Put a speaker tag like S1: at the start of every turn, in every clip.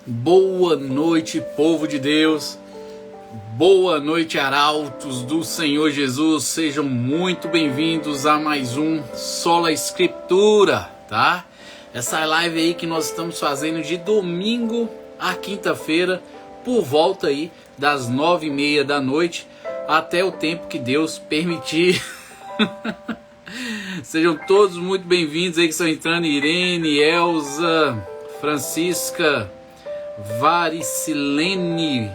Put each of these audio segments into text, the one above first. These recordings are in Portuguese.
S1: Boa noite, povo de Deus. Boa noite, arautos do Senhor Jesus. Sejam muito bem-vindos a mais um Sola Escritura, tá? Essa live aí que nós estamos fazendo de domingo a quinta-feira, por volta aí das 9h30 da noite, até o tempo que Deus permitir. Sejam todos muito bem-vindos aí que estão entrando: Irene, Elza, Francisca, Vericilene,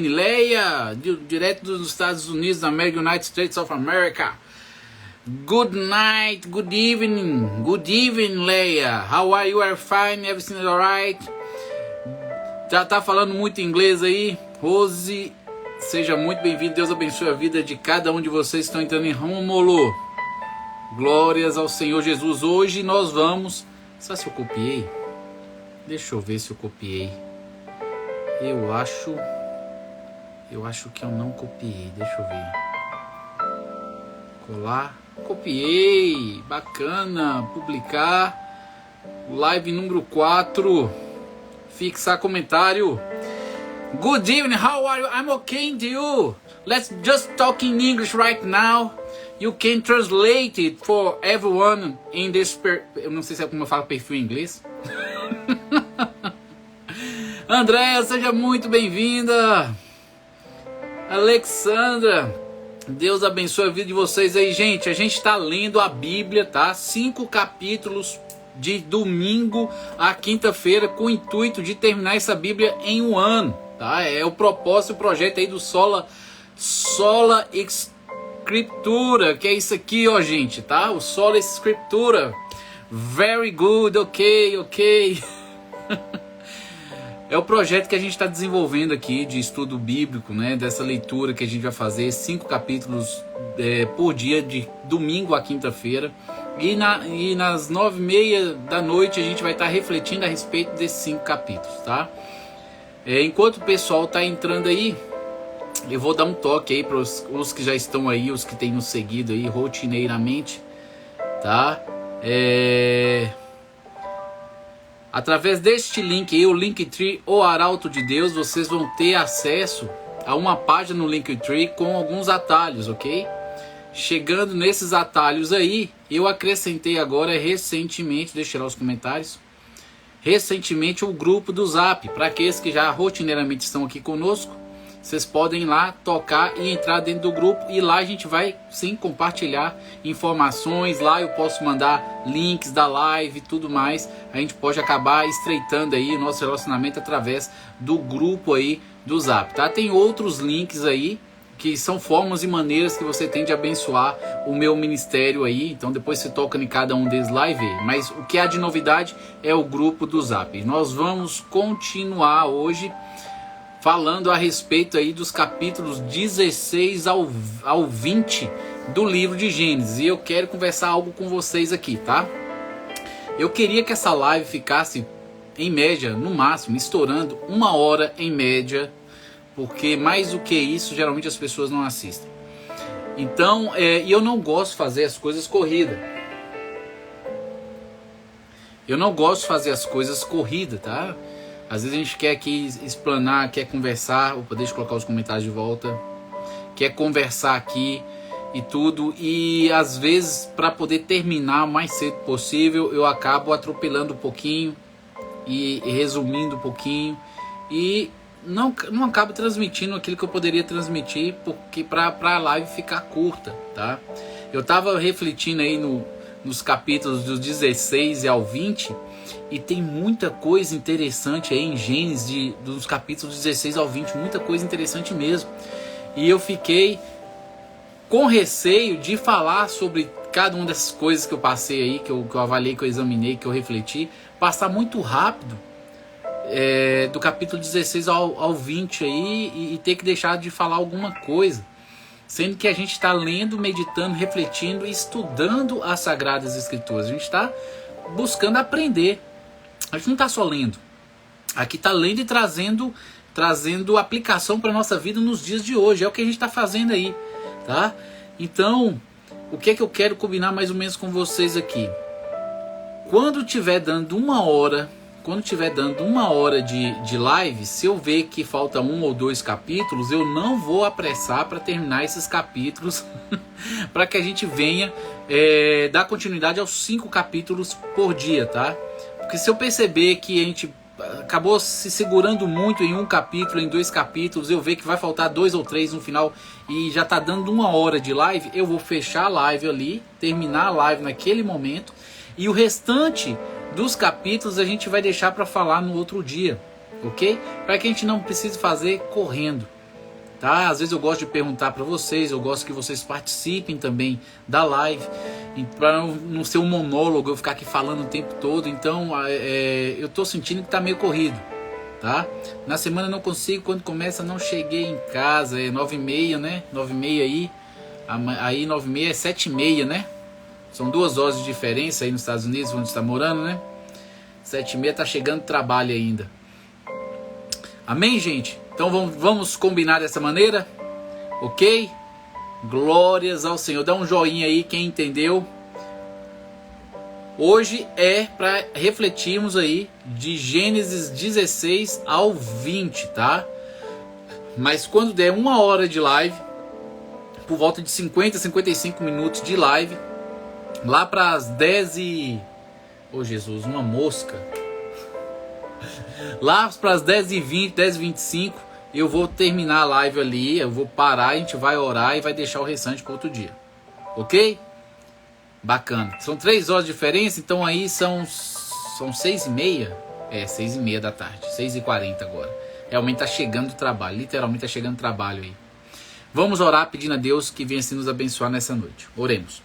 S1: Leia, direto dos Estados Unidos da América, United States of America. Good night, good evening, Leia. How are you? Are fine? Everything is alright? Já tá falando muito inglês aí, Rose. Seja muito bem-vindo. Deus abençoe a vida de cada um de vocês que estão entrando em Rômulo. Glórias ao Senhor Jesus. Hoje nós vamos... Sabe se eu copiei? Deixa eu ver se eu copiei. Eu acho que eu não copiei. Deixa eu ver. Colar. Copiei. Bacana. Publicar. Live número 4. Fixar comentário. Good evening. How are you? I'm okay and you? Let's just talk in English right now. You can translate it for everyone in this... Eu não sei se é como eu falo perfil em inglês. Andréa, seja muito bem-vinda. Alexandra, Deus abençoe a vida de vocês aí, gente. A gente está lendo a Bíblia, tá? 5 capítulos de domingo a quinta-feira, com o intuito de terminar essa Bíblia em um ano, tá? É o propósito, o projeto aí do Sola Escritura, que é isso aqui, ó, gente, tá? O Sola Escritura. Very good, ok. É o projeto que a gente está desenvolvendo aqui de estudo bíblico, né? Dessa leitura que a gente vai fazer, 5 capítulos por dia, de domingo a quinta-feira. E nas 9h30 da noite a gente vai estar refletindo a respeito desses 5 capítulos, tá? Enquanto o pessoal está entrando aí, eu vou dar um toque aí para os que já estão aí, os que têm nos seguido aí rotineiramente, tá? Através deste link aí, o Linktree, o Arauto de Deus, vocês vão ter acesso a uma página no Linktree com alguns atalhos, ok? Chegando nesses atalhos aí, eu acrescentei agora recentemente, deixa eu tirar os comentários, recentemente o grupo do Zap. Para aqueles que já rotineiramente estão aqui conosco, vocês podem ir lá, tocar e entrar dentro do grupo, e lá a gente vai sim compartilhar informações. Lá eu posso mandar links da live e tudo mais. A gente pode acabar estreitando aí o nosso relacionamento através do grupo aí do Zap, tá? Tem outros links aí que são formas e maneiras que você tem de abençoar o meu ministério aí. Então depois você toca em cada um deles lá e vê. Mas o que há de novidade é o grupo do Zap. Nós vamos continuar hoje falando a respeito aí dos capítulos 16 ao 20 do livro de Gênesis. E eu quero conversar algo com vocês aqui, tá? Eu queria que essa live ficasse, em média, no máximo, estourando 1 hora em média, porque mais do que isso, geralmente as pessoas não assistem. Então, e eu não gosto de fazer as coisas corridas. Tá? Às vezes a gente quer aqui explanar, quer conversar. Opa, deixa eu colocar os comentários de volta. Quer conversar aqui e tudo. E às vezes, para poder terminar o mais cedo possível, eu acabo atropelando um pouquinho e resumindo um pouquinho. E não acabo transmitindo aquilo que eu poderia transmitir, porque para a live ficar curta, tá? Eu estava refletindo aí nos capítulos dos 16 ao 20... E tem muita coisa interessante aí em Gênesis, dos capítulos 16 ao 20, muita coisa interessante mesmo. E eu fiquei com receio de falar sobre cada uma dessas coisas que eu passei aí, que eu avaliei, que eu examinei, que eu refleti, passar muito rápido do capítulo 16 ao 20 aí e ter que deixar de falar alguma coisa. Sendo que a gente está lendo, meditando, refletindo e estudando as Sagradas Escrituras. A gente está buscando aprender. A gente não está só lendo. Aqui está lendo e trazendo aplicação para a nossa vida nos dias de hoje. É o que a gente está fazendo aí, tá? Então, o que é que eu quero combinar mais ou menos com vocês aqui? Quando estiver dando 1 hora, quando tiver dando 1 hora de live, se eu ver que falta 1 ou 2 capítulos, eu não vou apressar para terminar esses capítulos, para que a gente venha dar continuidade aos 5 capítulos por dia, tá? Porque se eu perceber que a gente acabou se segurando muito em 1 capítulo, em 2 capítulos, eu ver que vai faltar 2 ou 3 no final e já tá dando 1 hora de live, eu vou fechar a live ali, terminar a live naquele momento, e o restante dos capítulos a gente vai deixar para falar no outro dia, ok? Para que a gente não precise fazer correndo, tá? Às vezes eu gosto de perguntar para vocês, eu gosto que vocês participem também da live, para não ser um monólogo, eu ficar aqui falando o tempo todo. Então eu tô sentindo que tá meio corrido, tá? Na semana eu não consigo, quando começa não cheguei em casa, é 9h30, né? 9h30 aí 9h30 é 7h30, né? São 2 horas de diferença aí nos Estados Unidos, onde está morando, né? 7h30 tá chegando trabalho ainda. Amém, gente? Então vamos combinar dessa maneira? Ok? Glórias ao Senhor. Dá um joinha aí quem entendeu. Hoje é para refletirmos aí de Gênesis 16 ao 20, tá? Mas quando der 1 hora de live, por volta de 50, 55 minutos de live, lá para as 10 e... Ô Jesus, uma mosca. Lá para as 10h20, 10h25, eu vou terminar a live ali, eu vou parar, a gente vai orar e vai deixar o restante para outro dia. Ok? Bacana. São 3 horas de diferença, então aí são 6h30. 6h30 da tarde. 6h40 agora. Realmente tá chegando o trabalho. Literalmente tá chegando o trabalho aí. Vamos orar pedindo a Deus que venha se nos abençoar nessa noite. Oremos.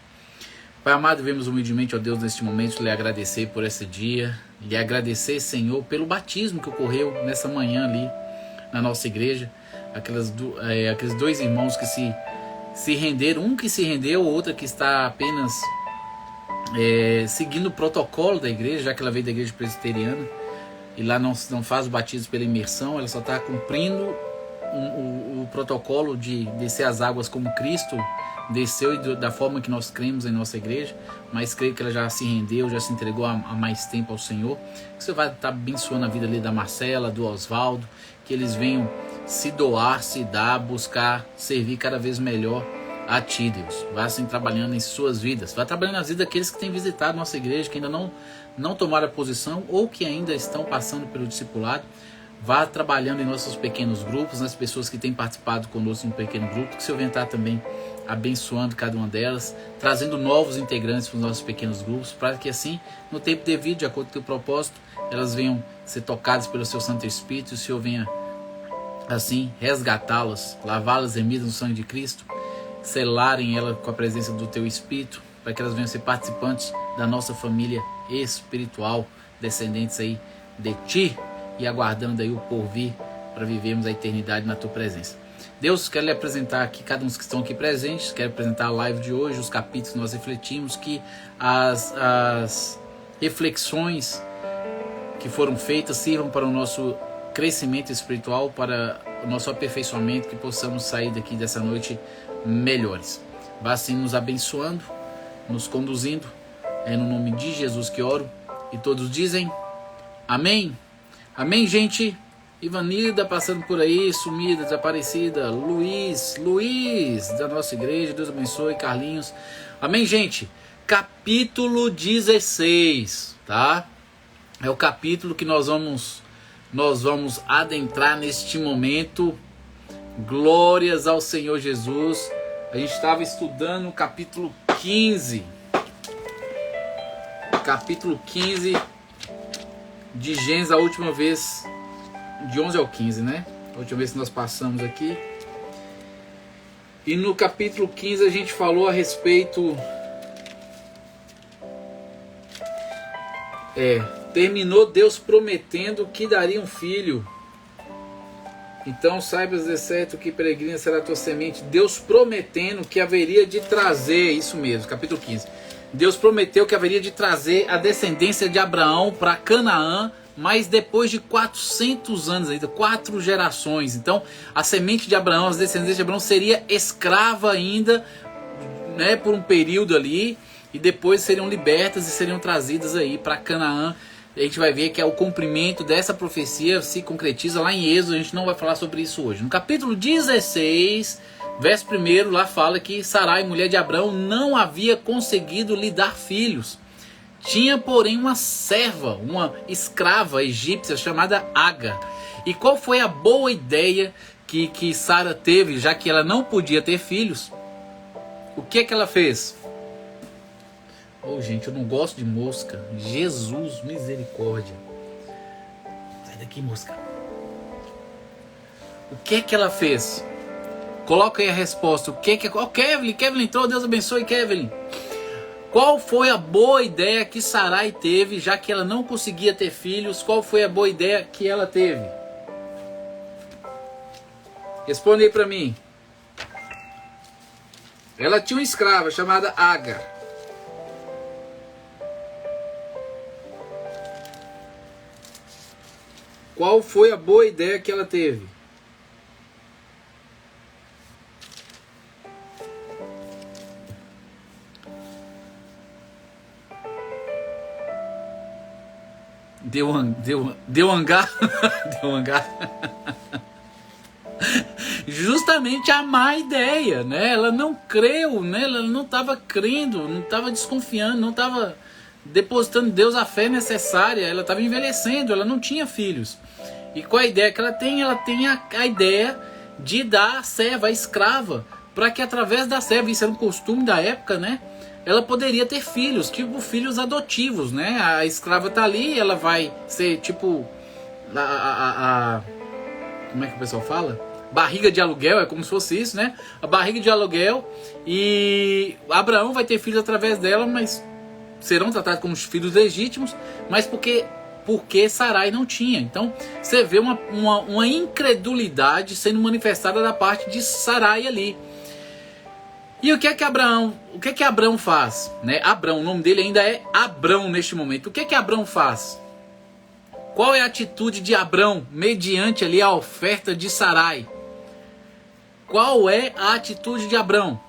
S1: Pai amado, vemos humildemente, ó Deus, neste momento, lhe agradecer por esse dia, lhe agradecer, Senhor, pelo batismo que ocorreu nessa manhã ali na nossa igreja, aqueles 2 irmãos que se renderam, um que se rendeu, outra que está apenas seguindo o protocolo da igreja, já que ela veio da igreja presbiteriana, e lá não faz o batismo pela imersão, ela só está cumprindo o protocolo de descer as águas como Cristo desceu e da forma que nós cremos em nossa igreja, mas creio que ela já se rendeu, já se entregou há mais tempo ao Senhor. Que você vai estar abençoando a vida ali da Marcela, do Oswaldo, que eles venham se doar, se dar, buscar servir cada vez melhor a Ti, Deus. Vá assim trabalhando em suas vidas, vá trabalhando nas vidas daqueles que têm visitado nossa igreja, que ainda não tomaram a posição ou que ainda estão passando pelo discipulado. Vá trabalhando em nossos pequenos grupos, nas pessoas que têm participado conosco no pequeno grupo, que o Senhor venha estar também abençoando cada uma delas, trazendo novos integrantes para os nossos pequenos grupos, para que assim, no tempo devido, de acordo com o propósito, elas venham ser tocadas pelo Seu Santo Espírito, e o Senhor venha assim resgatá-las, lavá-las remidas no sangue de Cristo, selarem elas com a presença do Teu Espírito, para que elas venham ser participantes da nossa família espiritual, descendentes aí de Ti, e aguardando aí o porvir para vivermos a eternidade na Tua presença. Deus, quero lhe apresentar aqui, cada um que estão aqui presentes, quero apresentar a live de hoje, os capítulos que nós refletimos, que as reflexões que foram feitas sirvam para o nosso crescimento espiritual, para o nosso aperfeiçoamento, que possamos sair daqui dessa noite melhores. Vá assim nos abençoando, nos conduzindo, é no nome de Jesus que oro, e todos dizem amém. Amém, gente. Ivanilda passando por aí, sumida, desaparecida. Luiz da nossa igreja, Deus abençoe. Carlinhos, amém, gente. Capítulo 16, tá? É o capítulo que nós vamos adentrar neste momento. Glórias ao Senhor Jesus. A gente estava estudando o capítulo 15. Capítulo 15 de Gênesis, a última vez, de 11 ao 15, né? A última vez que nós passamos aqui. E no capítulo 15 a gente falou a respeito... terminou Deus prometendo que daria um filho. Então saibas de certo que peregrina será a tua semente. Deus prometendo que haveria de trazer, isso mesmo, capítulo 15. Deus prometeu que haveria de trazer a descendência de Abraão para Canaã, mas depois de 400 anos ainda, 4 gerações. Então a semente de Abraão, as descendências de Abraão seria escrava ainda, né, por um período ali, e depois seriam libertas e seriam trazidas aí para Canaã, a gente vai ver que é o cumprimento dessa profecia se concretiza lá em Êxodo. A gente não vai falar sobre isso hoje. No capítulo 16, verso 1, lá fala que Sarai, mulher de Abraão, não havia conseguido lhe dar filhos. Tinha, porém, uma serva, uma escrava egípcia chamada Agar. E qual foi a boa ideia que Sara teve, já que ela não podia ter filhos? O que é que ela fez? Oh, gente, eu não gosto de mosca. Jesus, misericórdia. Sai daqui, mosca. O que é que ela fez? Coloca aí a resposta. O que é que... Oh, Kevin entrou. Deus abençoe, Kevin. Qual foi a boa ideia que Sarai teve, já que ela não conseguia ter filhos? Qual foi a boa ideia que ela teve? Responde aí para mim. Ela tinha uma escrava chamada Agar. Qual foi a boa ideia que ela teve? Deu hangar. Deu hangar. Justamente a má ideia, né? Ela não creu, né? Ela não estava crendo, não estava desconfiando, não estava depositando em Deus a fé necessária. Ela estava envelhecendo, ela não tinha filhos. E qual a ideia que ela tem? Ela tem a ideia de dar a serva, a escrava, para que através da serva, isso era um costume da época, né? Ela poderia ter filhos, tipo filhos adotivos, né? A escrava tá ali, ela vai ser tipo como é que o pessoal fala? Barriga de aluguel, é como se fosse isso, né? A barriga de aluguel, e Abraão vai ter filhos através dela, mas serão tratados como filhos legítimos, mas porque Sarai não tinha. Então você vê uma incredulidade sendo manifestada da parte de Sarai ali. E o que é que Abraão faz? Né? Abrão, o nome dele ainda é Abrão neste momento. O que é que Abrão faz? Qual é a atitude de Abrão mediante ali a oferta de Sarai? Qual é a atitude de Abrão?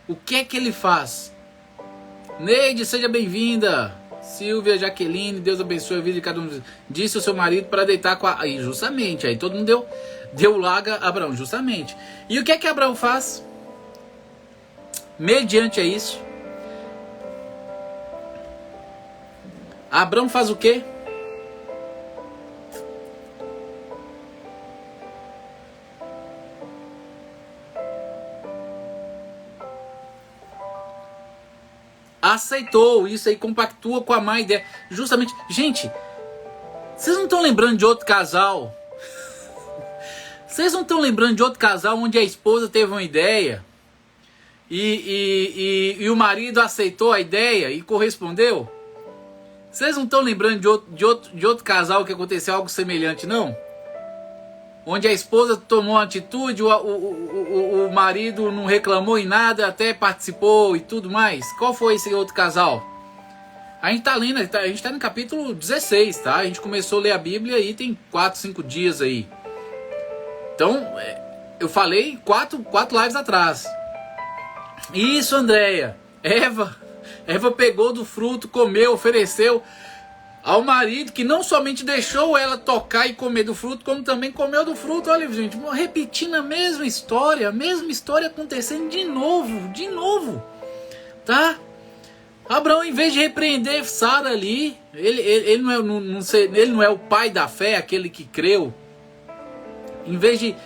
S1: O que é que ele faz? Neide, seja bem-vinda. Silvia, Jaqueline, Deus abençoe a vida de cada um. Disse o seu marido para deitar com a... Aí, justamente, aí todo mundo deu laga a Abrão, justamente. E o que é que Abrão faz? Mediante a isso, Abrão faz o quê? Aceitou, isso aí compactua com a má ideia. Justamente, gente, vocês não estão lembrando de outro casal? Vocês não estão lembrando de outro casal onde a esposa teve uma ideia e o marido aceitou a ideia e correspondeu? Vocês não estão lembrando de outro casal que aconteceu algo semelhante, não? Onde a esposa tomou uma atitude, o marido não reclamou em nada, até participou e tudo mais. Qual foi esse outro casal? A gente tá lendo, a gente tá no capítulo 16, tá? A gente começou a ler a Bíblia aí tem 4, 5 dias aí. Então, eu falei 4 lives atrás. Isso, Andréia. Eva pegou do fruto, comeu, ofereceu ao marido, que não somente deixou ela tocar e comer do fruto, como também comeu do fruto. Olha, gente, repetindo a mesma história acontecendo de novo, tá? Abraão, em vez de repreender Sara ali, ele não é o pai da fé, aquele que creu. Em vez de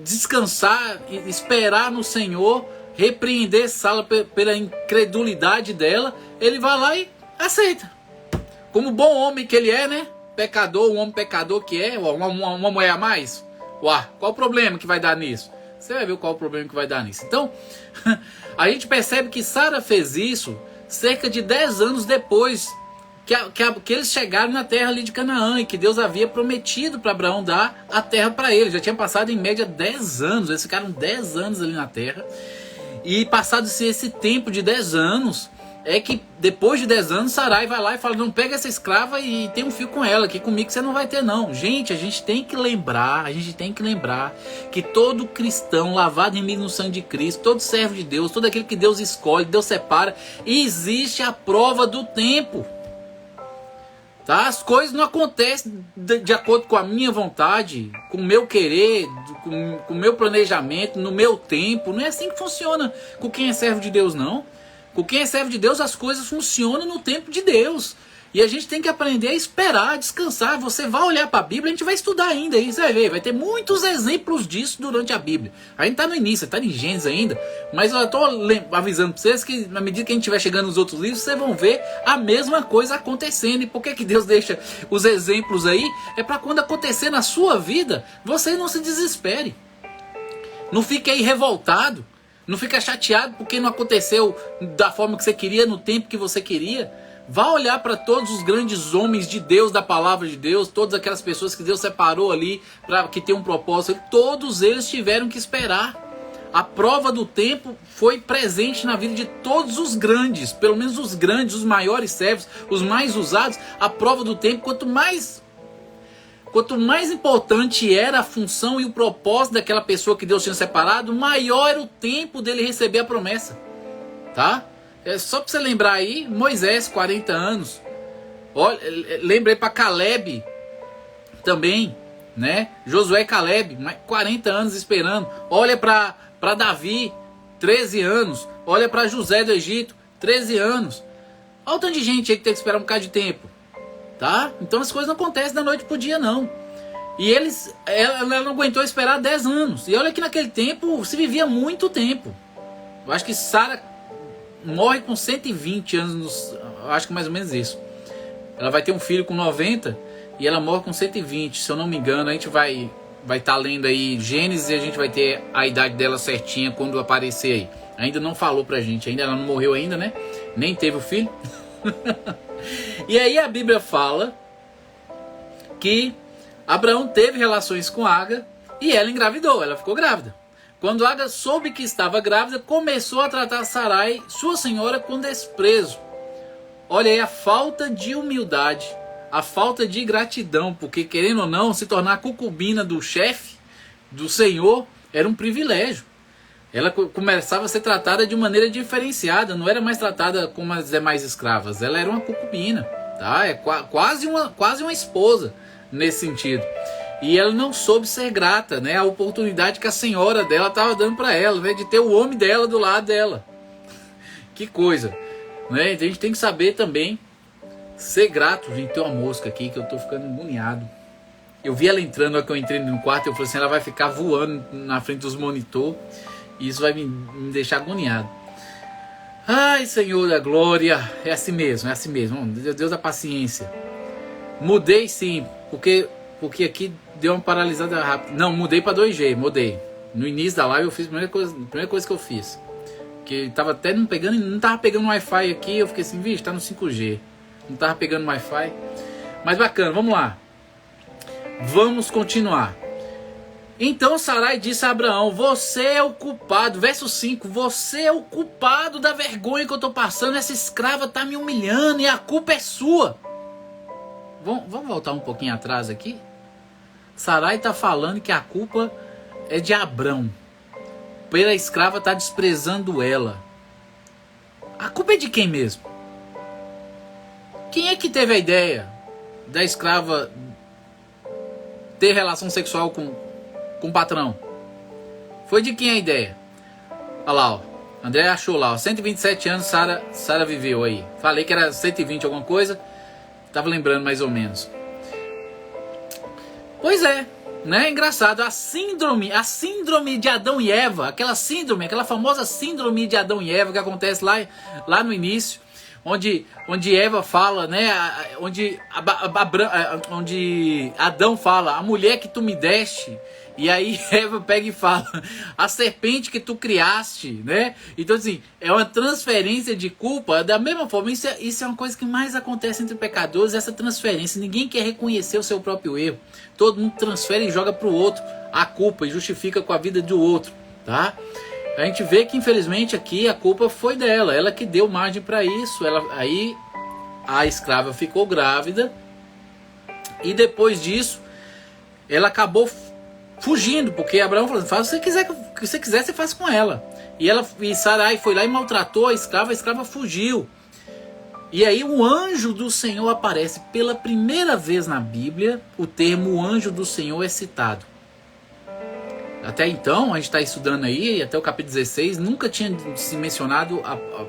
S1: descansar e esperar no Senhor, repreender Sara pela incredulidade dela, ele vai lá e aceita. Como bom homem que ele é, né? Pecador, um homem pecador que é, uma mulher a mais. Uá, qual o problema que vai dar nisso? Você vai ver qual o problema que vai dar nisso. Então, a gente percebe que Sara fez isso cerca de 10 anos depois que eles chegaram na terra ali de Canaã, e que Deus havia prometido para Abraão dar a terra para eles. Já tinha passado em média 10 anos, eles ficaram 10 anos ali na terra. E passado esse tempo de 10 anos, é que depois de 10 anos Sarai vai lá e fala: não, pega essa escrava e tem um filho com ela, que comigo você não vai ter não. Gente, a gente tem que lembrar que todo cristão lavado em mim no sangue de Cristo, todo servo de Deus, todo aquele que Deus escolhe, Deus separa, existe a prova do tempo. Tá? As coisas não acontecem de acordo com a minha vontade, com o meu querer, com o meu planejamento, no meu tempo. Não é assim que funciona com quem é servo de Deus, não. Com quem é servo de Deus, as coisas funcionam no tempo de Deus. E a gente tem que aprender a esperar, a descansar. Você vai olhar para a Bíblia, a gente vai estudar ainda. E você vai ver, vai ter muitos exemplos disso durante a Bíblia. A gente está no início, está em Gênesis ainda. Mas eu estou avisando para vocês que na medida que a gente estiver chegando nos outros livros, vocês vão ver a mesma coisa acontecendo. E por que Deus deixa os exemplos aí? É para quando acontecer na sua vida, você não se desespere. Não fique aí revoltado. Não fica chateado porque não aconteceu da forma que você queria, no tempo que você queria. Vá olhar para todos os grandes homens de Deus, da palavra de Deus, todas aquelas pessoas que Deus separou ali, para que tenham um propósito. Todos eles tiveram que esperar. A prova do tempo foi presente na vida de todos os grandes, pelo menos os grandes, os maiores servos, os mais usados. A prova do tempo, quanto mais importante era a função e o propósito daquela pessoa que Deus tinha separado, maior era o tempo dele receber a promessa. Tá? É só para você lembrar aí, Moisés, 40 anos. Olha, lembrei para Caleb também, né? Josué e Caleb, 40 anos esperando. Olha para Davi, 13 anos. Olha para José do Egito, 13 anos. Olha o tanto de gente aí que tem que esperar um bocado de tempo. Tá? Então as coisas não acontecem da noite pro dia, não. E ela não aguentou esperar 10 anos. E olha que naquele tempo se vivia muito tempo. Eu acho que Sara morre com 120 anos, acho que mais ou menos isso. Ela vai ter um filho com 90 e ela morre com 120, se eu não me engano. A gente vai estar lendo aí Gênesis e a gente vai ter a idade dela certinha quando aparecer aí. Ainda não falou pra gente, ainda ela não morreu ainda, né? Nem teve o filho. E aí a Bíblia fala que Abraão teve relações com Agar e ela engravidou, ela ficou grávida. Quando Agar soube que estava grávida, começou a tratar Sarai, sua senhora, com desprezo. Olha aí a falta de humildade, a falta de gratidão, porque querendo ou não, se tornar concubina do chefe, do senhor, era um privilégio. Ela começava a ser tratada de maneira diferenciada, não era mais tratada como as demais escravas, ela era uma concubina, tá? É quase uma esposa nesse sentido. E ela não soube ser grata, né? A oportunidade que a senhora dela estava dando para ela, né? De ter o homem dela do lado dela. Que coisa, né? Então a gente tem que saber também ser grato. Gente, tem uma mosca aqui que eu tô ficando agoniado. Eu vi ela entrando, na hora que eu entrei no quarto, eu falei assim, ela vai ficar voando na frente dos monitor. E isso vai me deixar agoniado. Ai, Senhor da glória. É assim mesmo, é assim mesmo. Deus da paciência. Mudei sim, porque aqui deu uma paralisada rápida. Não, mudei para 2G, mudei. No início da live eu fiz a primeira coisa que eu fiz. Que tava até não tava pegando Wi-Fi aqui, eu fiquei assim, vixe, tá no 5G. Não tava pegando Wi-Fi. Mas bacana, vamos lá. Vamos continuar. Então Sarai disse a Abraão, você é o culpado, verso 5, você é o culpado da vergonha que eu estou passando, essa escrava está me humilhando e a culpa é sua. Vamos voltar um pouquinho atrás aqui? Sarai está falando que a culpa é de Abrão, pela escrava está desprezando ela. A culpa é de quem mesmo? Quem é que teve a ideia da escrava ter relação sexual com o patrão? Foi de quem a ideia? Olha lá, ó. André achou lá, ó. 127 anos Sara viveu aí. Falei que era 120 alguma coisa. Tava lembrando mais ou menos. Pois é, né? Engraçado. A síndrome de Adão e Eva. Aquela famosa síndrome de Adão e Eva que acontece lá no início. Onde Eva fala, né? Onde Adão fala, a mulher que tu me deste. E aí Eva pega e fala, a serpente que tu criaste, né? Então assim, é uma transferência de culpa. Da mesma forma, isso é uma coisa que mais acontece entre pecadores, essa transferência. Ninguém quer reconhecer o seu próprio erro. Todo mundo transfere e joga para o outro a culpa e justifica com a vida do outro, tá? A gente vê que infelizmente aqui a culpa foi dela, ela que deu margem para isso. Aí a escrava ficou grávida e depois disso ela acabou fugindo, porque Abraão falou, faz o que você quiser, você faz com ela. E Sarai foi lá e maltratou a escrava fugiu. E aí o anjo do Senhor aparece pela primeira vez na Bíblia. O termo anjo do Senhor é citado. Até então, a gente está estudando aí, até o capítulo 16, nunca tinha se mencionado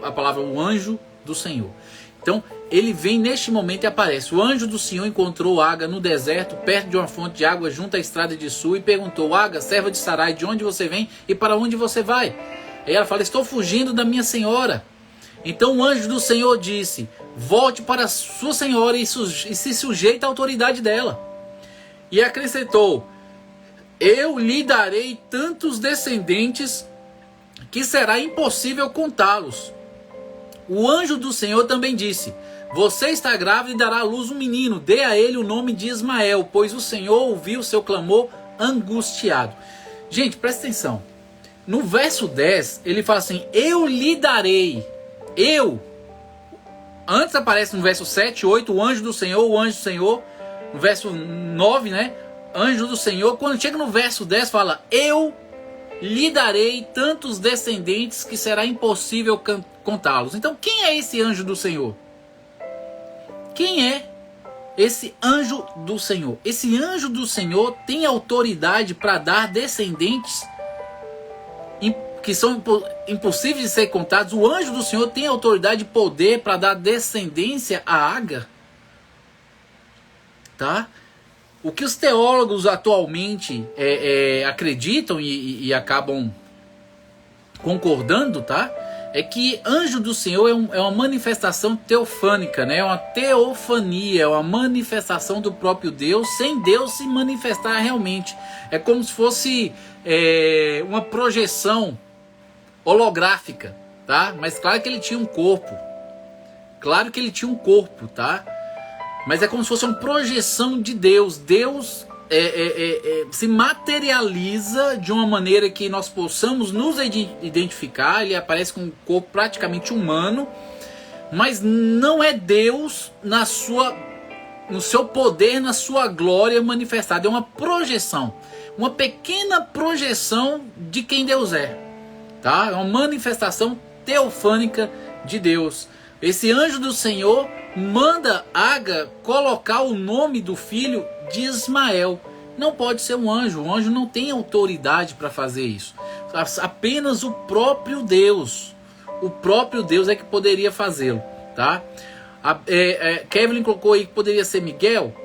S1: a palavra o anjo do Senhor. Então, ele vem neste momento e aparece. O anjo do Senhor encontrou Agar no deserto, perto de uma fonte de água, junto à estrada de Sul, e perguntou: Agar, serva de Sarai, de onde você vem e para onde você vai? Aí ela fala: estou fugindo da minha senhora. Então o anjo do Senhor disse: volte para sua senhora e se sujeite à autoridade dela. E acrescentou: eu lhe darei tantos descendentes que será impossível contá-los. O anjo do Senhor também disse: você está grávida e dará à luz um menino, dê a ele o nome de Ismael, pois o Senhor ouviu seu clamor angustiado. Gente, presta atenção. No verso 10, ele fala assim: eu lhe darei. Eu. Antes aparece no verso 7, 8, o anjo do Senhor, o anjo do Senhor. No verso 9, né? Anjo do Senhor. Quando chega no verso 10, fala: eu lhe darei tantos descendentes que será impossível contá-los. Então, quem é esse anjo do Senhor? Quem é esse anjo do Senhor? Esse anjo do Senhor tem autoridade para dar descendentes que são impossíveis de ser contados. O anjo do Senhor tem autoridade e poder para dar descendência a Agar. Tá? O que os teólogos atualmente acreditam e acabam concordando, tá? É que anjo do Senhor é uma manifestação teofânica, né? É uma teofania, é uma manifestação do próprio Deus, sem Deus se manifestar realmente. É como se fosse uma projeção holográfica, tá? Mas claro que ele tinha um corpo. Claro que ele tinha um corpo, tá? Mas é como se fosse uma projeção de Deus. Deus se materializa de uma maneira que nós possamos nos identificar. Ele aparece com um corpo praticamente humano, mas não é Deus no seu poder, na sua glória manifestada. É uma projeção, uma pequena projeção de quem Deus é, tá? É uma manifestação teofânica de Deus. Esse anjo do Senhor manda Agar colocar o nome do filho de Ismael. Não pode ser um anjo. O anjo não tem autoridade para fazer isso. Apenas o próprio Deus. O próprio Deus é que poderia fazê-lo, tá? Kevin colocou aí que poderia ser Miguel.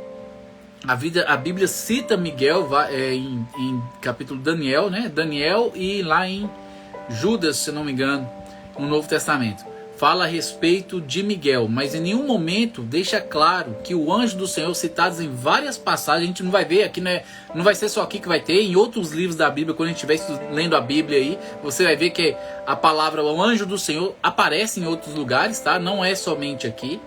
S1: A Bíblia cita Miguel em capítulo Daniel, né? Daniel, e lá em Judas, se não me engano, no Novo Testamento. Fala a respeito de Miguel, mas em nenhum momento deixa claro que o anjo do Senhor, citados em várias passagens, a gente não vai ver aqui, né? Não vai ser só aqui que vai ter, em outros livros da Bíblia, quando a gente estiver lendo a Bíblia aí, você vai ver que a palavra o anjo do Senhor aparece em outros lugares, tá? Não é somente aqui.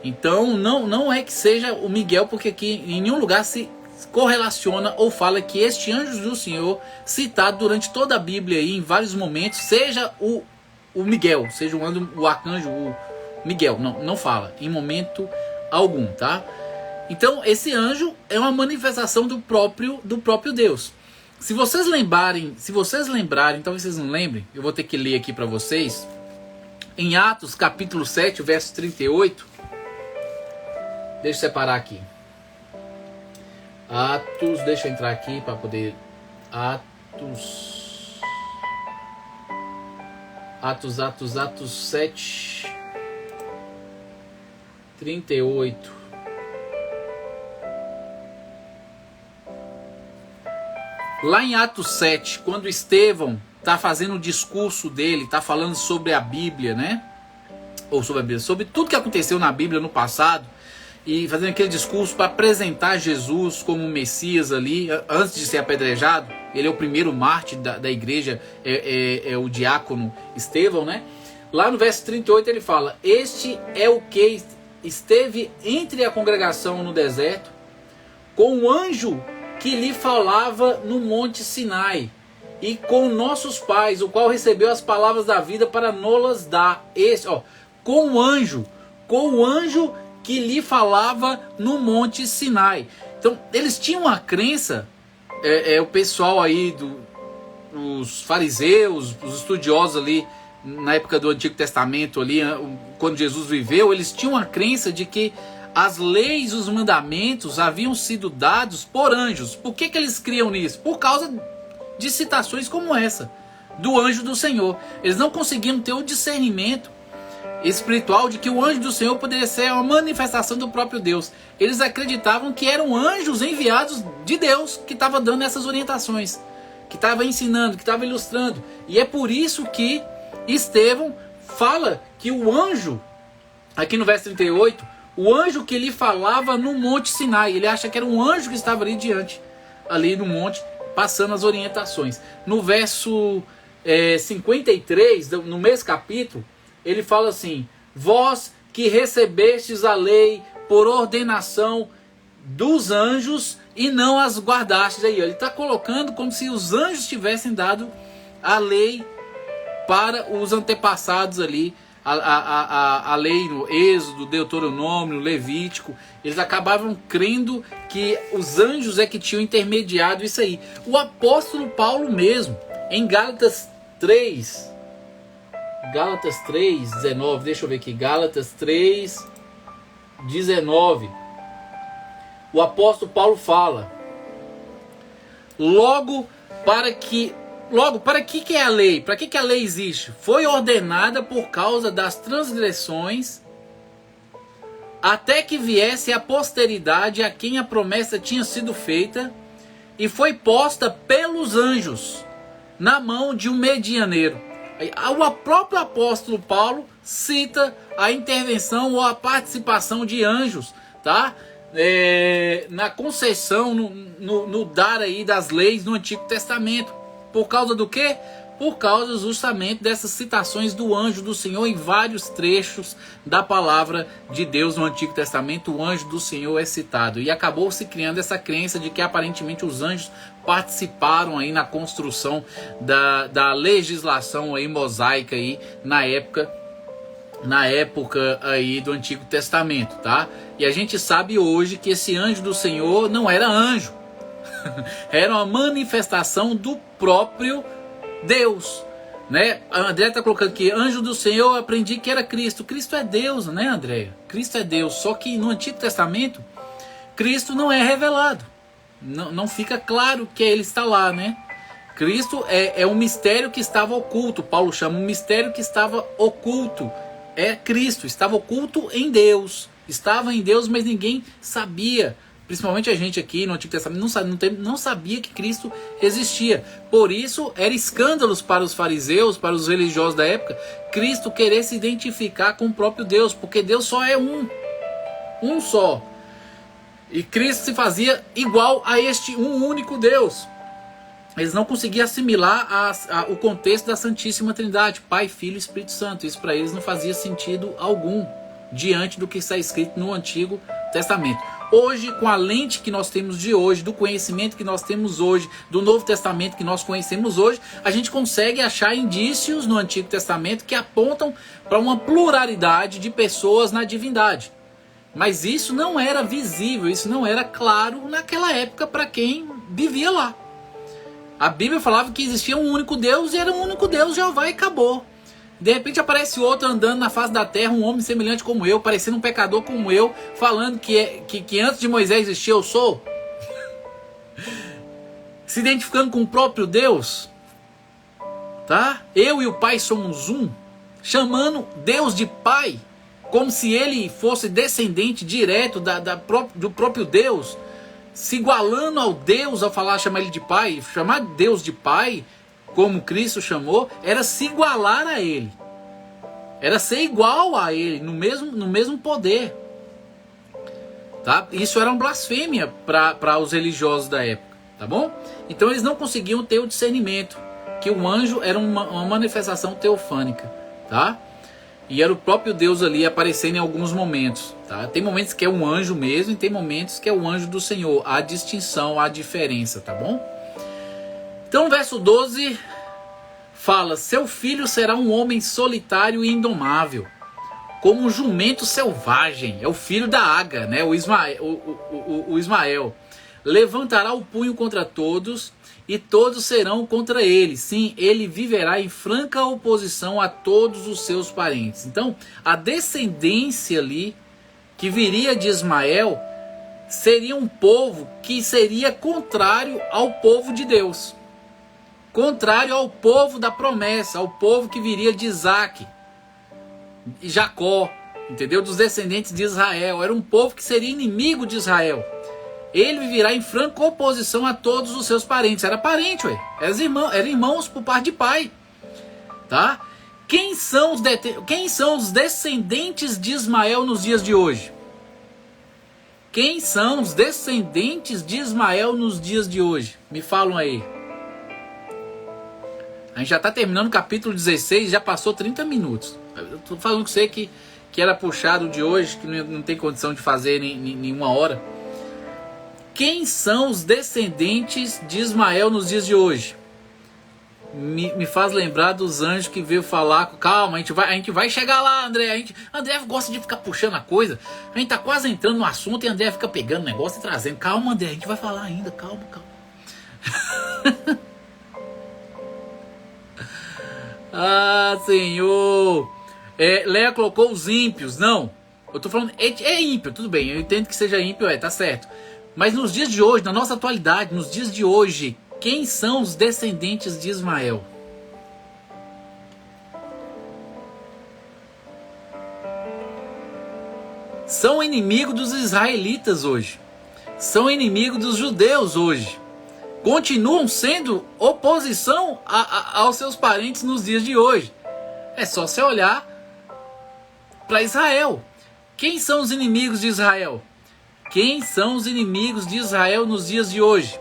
S1: Então não é que seja o Miguel, porque aqui em nenhum lugar se correlaciona ou fala que este anjo do Senhor, citado durante toda a Bíblia aí, em vários momentos, seja o Miguel, seja o arcanjo, o Miguel. Não fala em momento algum, tá? Então esse anjo é uma manifestação do próprio Deus. Se vocês lembrarem, talvez vocês não lembrem, eu vou ter que ler aqui para vocês, em Atos capítulo 7, verso 38, deixa eu separar aqui, Atos, deixa eu entrar aqui para poder, Atos 7, 38. Lá em Atos 7, quando Estevão está fazendo o discurso dele, está falando sobre a Bíblia, né? Ou sobre a Bíblia, sobre tudo que aconteceu na Bíblia no passado, e fazendo aquele discurso para apresentar Jesus como Messias ali, antes de ser apedrejado. Ele é o primeiro mártir da igreja, é o diácono Estevão, né? Lá no verso 38 ele fala: este é o que esteve entre a congregação no deserto, com o anjo que lhe falava no monte Sinai, e com nossos pais, o qual recebeu as palavras da vida para nos dar. Com o anjo que lhe falava no monte Sinai. Então eles tinham uma crença, o pessoal aí os fariseus, os estudiosos ali na época do Antigo Testamento ali, quando Jesus viveu, eles tinham a crença de que as leis, os mandamentos haviam sido dados por anjos. Por que eles criam nisso? Por causa de citações como essa, do anjo do Senhor. Eles não conseguiam ter o discernimento espiritual de que o anjo do Senhor poderia ser uma manifestação do próprio Deus. Eles acreditavam que eram anjos enviados de Deus que estavam dando essas orientações, que estava ensinando, que estava ilustrando. E é por isso que Estevão fala que o anjo, aqui no verso 38, o anjo que lhe falava no Monte Sinai, ele acha que era um anjo que estava ali diante, ali no monte, passando as orientações. No verso 53, no mesmo capítulo, ele fala assim: vós que recebestes a lei por ordenação dos anjos e não as guardastes. Aí, ele está colocando como se os anjos tivessem dado a lei para os antepassados ali, a lei no Êxodo, Deuteronômio, Levítico. Eles acabavam crendo que os anjos é que tinham intermediado isso aí. O apóstolo Paulo mesmo, em Gálatas 3, 19, deixa eu ver aqui, Gálatas 3, 19, o apóstolo Paulo fala: logo, para que é a lei? Para que a lei existe? Foi ordenada por causa das transgressões, até que viesse a posteridade a quem a promessa tinha sido feita, e foi posta pelos anjos na mão de um medianeiro. O próprio apóstolo Paulo cita a intervenção ou a participação de anjos, tá? Na concessão, no dar aí das leis no Antigo Testamento. Por causa do quê? Por causa justamente dessas citações do anjo do Senhor em vários trechos da palavra de Deus no Antigo Testamento. O anjo do Senhor é citado, e acabou se criando essa crença de que aparentemente os anjos participaram aí na construção da legislação aí mosaica aí na época aí do Antigo Testamento, tá? E a gente sabe hoje que esse anjo do Senhor não era anjo, era uma manifestação do próprio Deus, né? A André está colocando aqui: anjo do Senhor, eu aprendi que era Cristo. Cristo é Deus, né, Andréia? Cristo é Deus, só que no Antigo Testamento Cristo não é revelado, não fica claro que ele está lá, né? Cristo é um mistério que estava oculto. Paulo chama um mistério que estava oculto. É Cristo, estava oculto em Deus, estava em Deus, mas ninguém sabia. Principalmente a gente aqui no Antigo Testamento não sabia que Cristo existia. Por isso era escândalos para os fariseus, para os religiosos da época, Cristo querer se identificar com o próprio Deus, porque Deus só é um só. E Cristo se fazia igual a este um único Deus. Eles não conseguiam assimilar o contexto da Santíssima Trindade, Pai, Filho e Espírito Santo. Isso para eles não fazia sentido algum diante do que está escrito no Antigo Testamento. Hoje, com a lente que nós temos de hoje, do conhecimento que nós temos hoje, do Novo Testamento que nós conhecemos hoje, a gente consegue achar indícios no Antigo Testamento que apontam para uma pluralidade de pessoas na divindade. Mas isso não era visível, isso não era claro naquela época para quem vivia lá. A Bíblia falava que existia um único Deus e era um único Deus, Jeová, e acabou. De repente aparece outro andando na face da terra, um homem semelhante como eu, parecendo um pecador como eu, falando que antes de Moisés existir eu sou. Se identificando com o próprio Deus, tá? Eu e o Pai somos um, chamando Deus de Pai, como se ele fosse descendente direto do próprio Deus, se igualando ao Deus ao chamar ele de Pai. Chamar Deus de Pai, como Cristo chamou, era se igualar a ele, era ser igual a ele no mesmo poder, tá? Isso era uma blasfêmia para os religiosos da época, tá bom? Então eles não conseguiam ter o discernimento que o anjo era uma manifestação teofânica, tá? E era o próprio Deus ali aparecendo em alguns momentos, tá? Tem momentos que é um anjo mesmo e tem momentos que é o anjo do Senhor. Há distinção, há diferença, tá bom? Então o verso 12 fala: seu filho será um homem solitário e indomável, como um jumento selvagem. É o filho da Ágar, né? O Ismael. levantará o punho contra todos e todos serão contra ele. Sim, ele viverá em franca oposição a todos os seus parentes. Então, a descendência ali que viria de Ismael seria um povo que seria contrário ao povo de Deus, contrário ao povo da promessa, ao povo que viria de Isaac e Jacó, entendeu? Dos descendentes de Israel. Era um povo que seria inimigo de Israel. Ele viverá em franca oposição a todos os seus parentes. Era parente, ué. Eram irmãos por parte de pai. Tá? Quem são os descendentes de Ismael nos dias de hoje? Quem são os descendentes de Ismael nos dias de hoje? Me falam aí. A gente já está terminando o capítulo 16, já passou 30 minutos. Eu estou falando com você que era puxado de hoje, que não tem condição de fazer em uma hora. Quem são os descendentes de Ismael nos dias de hoje? Me faz lembrar dos anjos que veio falar. Calma, a gente vai chegar lá, André. André gosta de ficar puxando a coisa. A gente tá quase entrando no assunto e André fica pegando o negócio e trazendo. Calma, André, a gente vai falar ainda. Calma. Ah, Senhor. Léa colocou os ímpios. Não, eu tô falando, é ímpio, tudo bem. Eu entendo que seja ímpio, tá certo. Mas nos dias de hoje, na nossa atualidade, nos dias de hoje, quem são os descendentes de Ismael? São inimigos dos israelitas hoje. São inimigos dos judeus hoje. Continuam sendo oposição aos seus parentes nos dias de hoje. É só você olhar para Israel. Quem são os inimigos de Israel? Quem são os inimigos de Israel nos dias de hoje?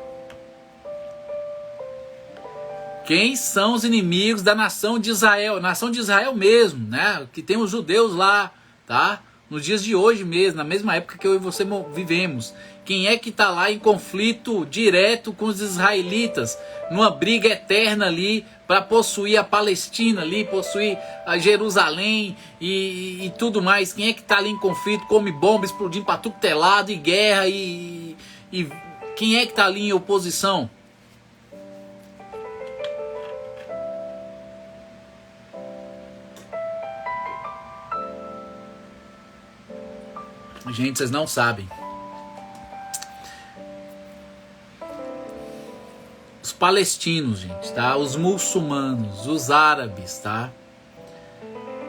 S1: Quem são os inimigos da nação de Israel? Nação de Israel mesmo, né? Que tem os judeus lá, tá? Nos dias de hoje mesmo, na mesma época que eu e você vivemos. Quem é que está lá em conflito direto com os israelitas? Numa briga eterna ali para possuir a Palestina ali, possuir a Jerusalém e tudo mais. Quem é que está ali em conflito, come bomba, explodindo para tudo que é lado, e guerra e quem é que está ali em oposição? Gente, vocês não sabem. Os palestinos, gente, tá? Os muçulmanos, os árabes, tá?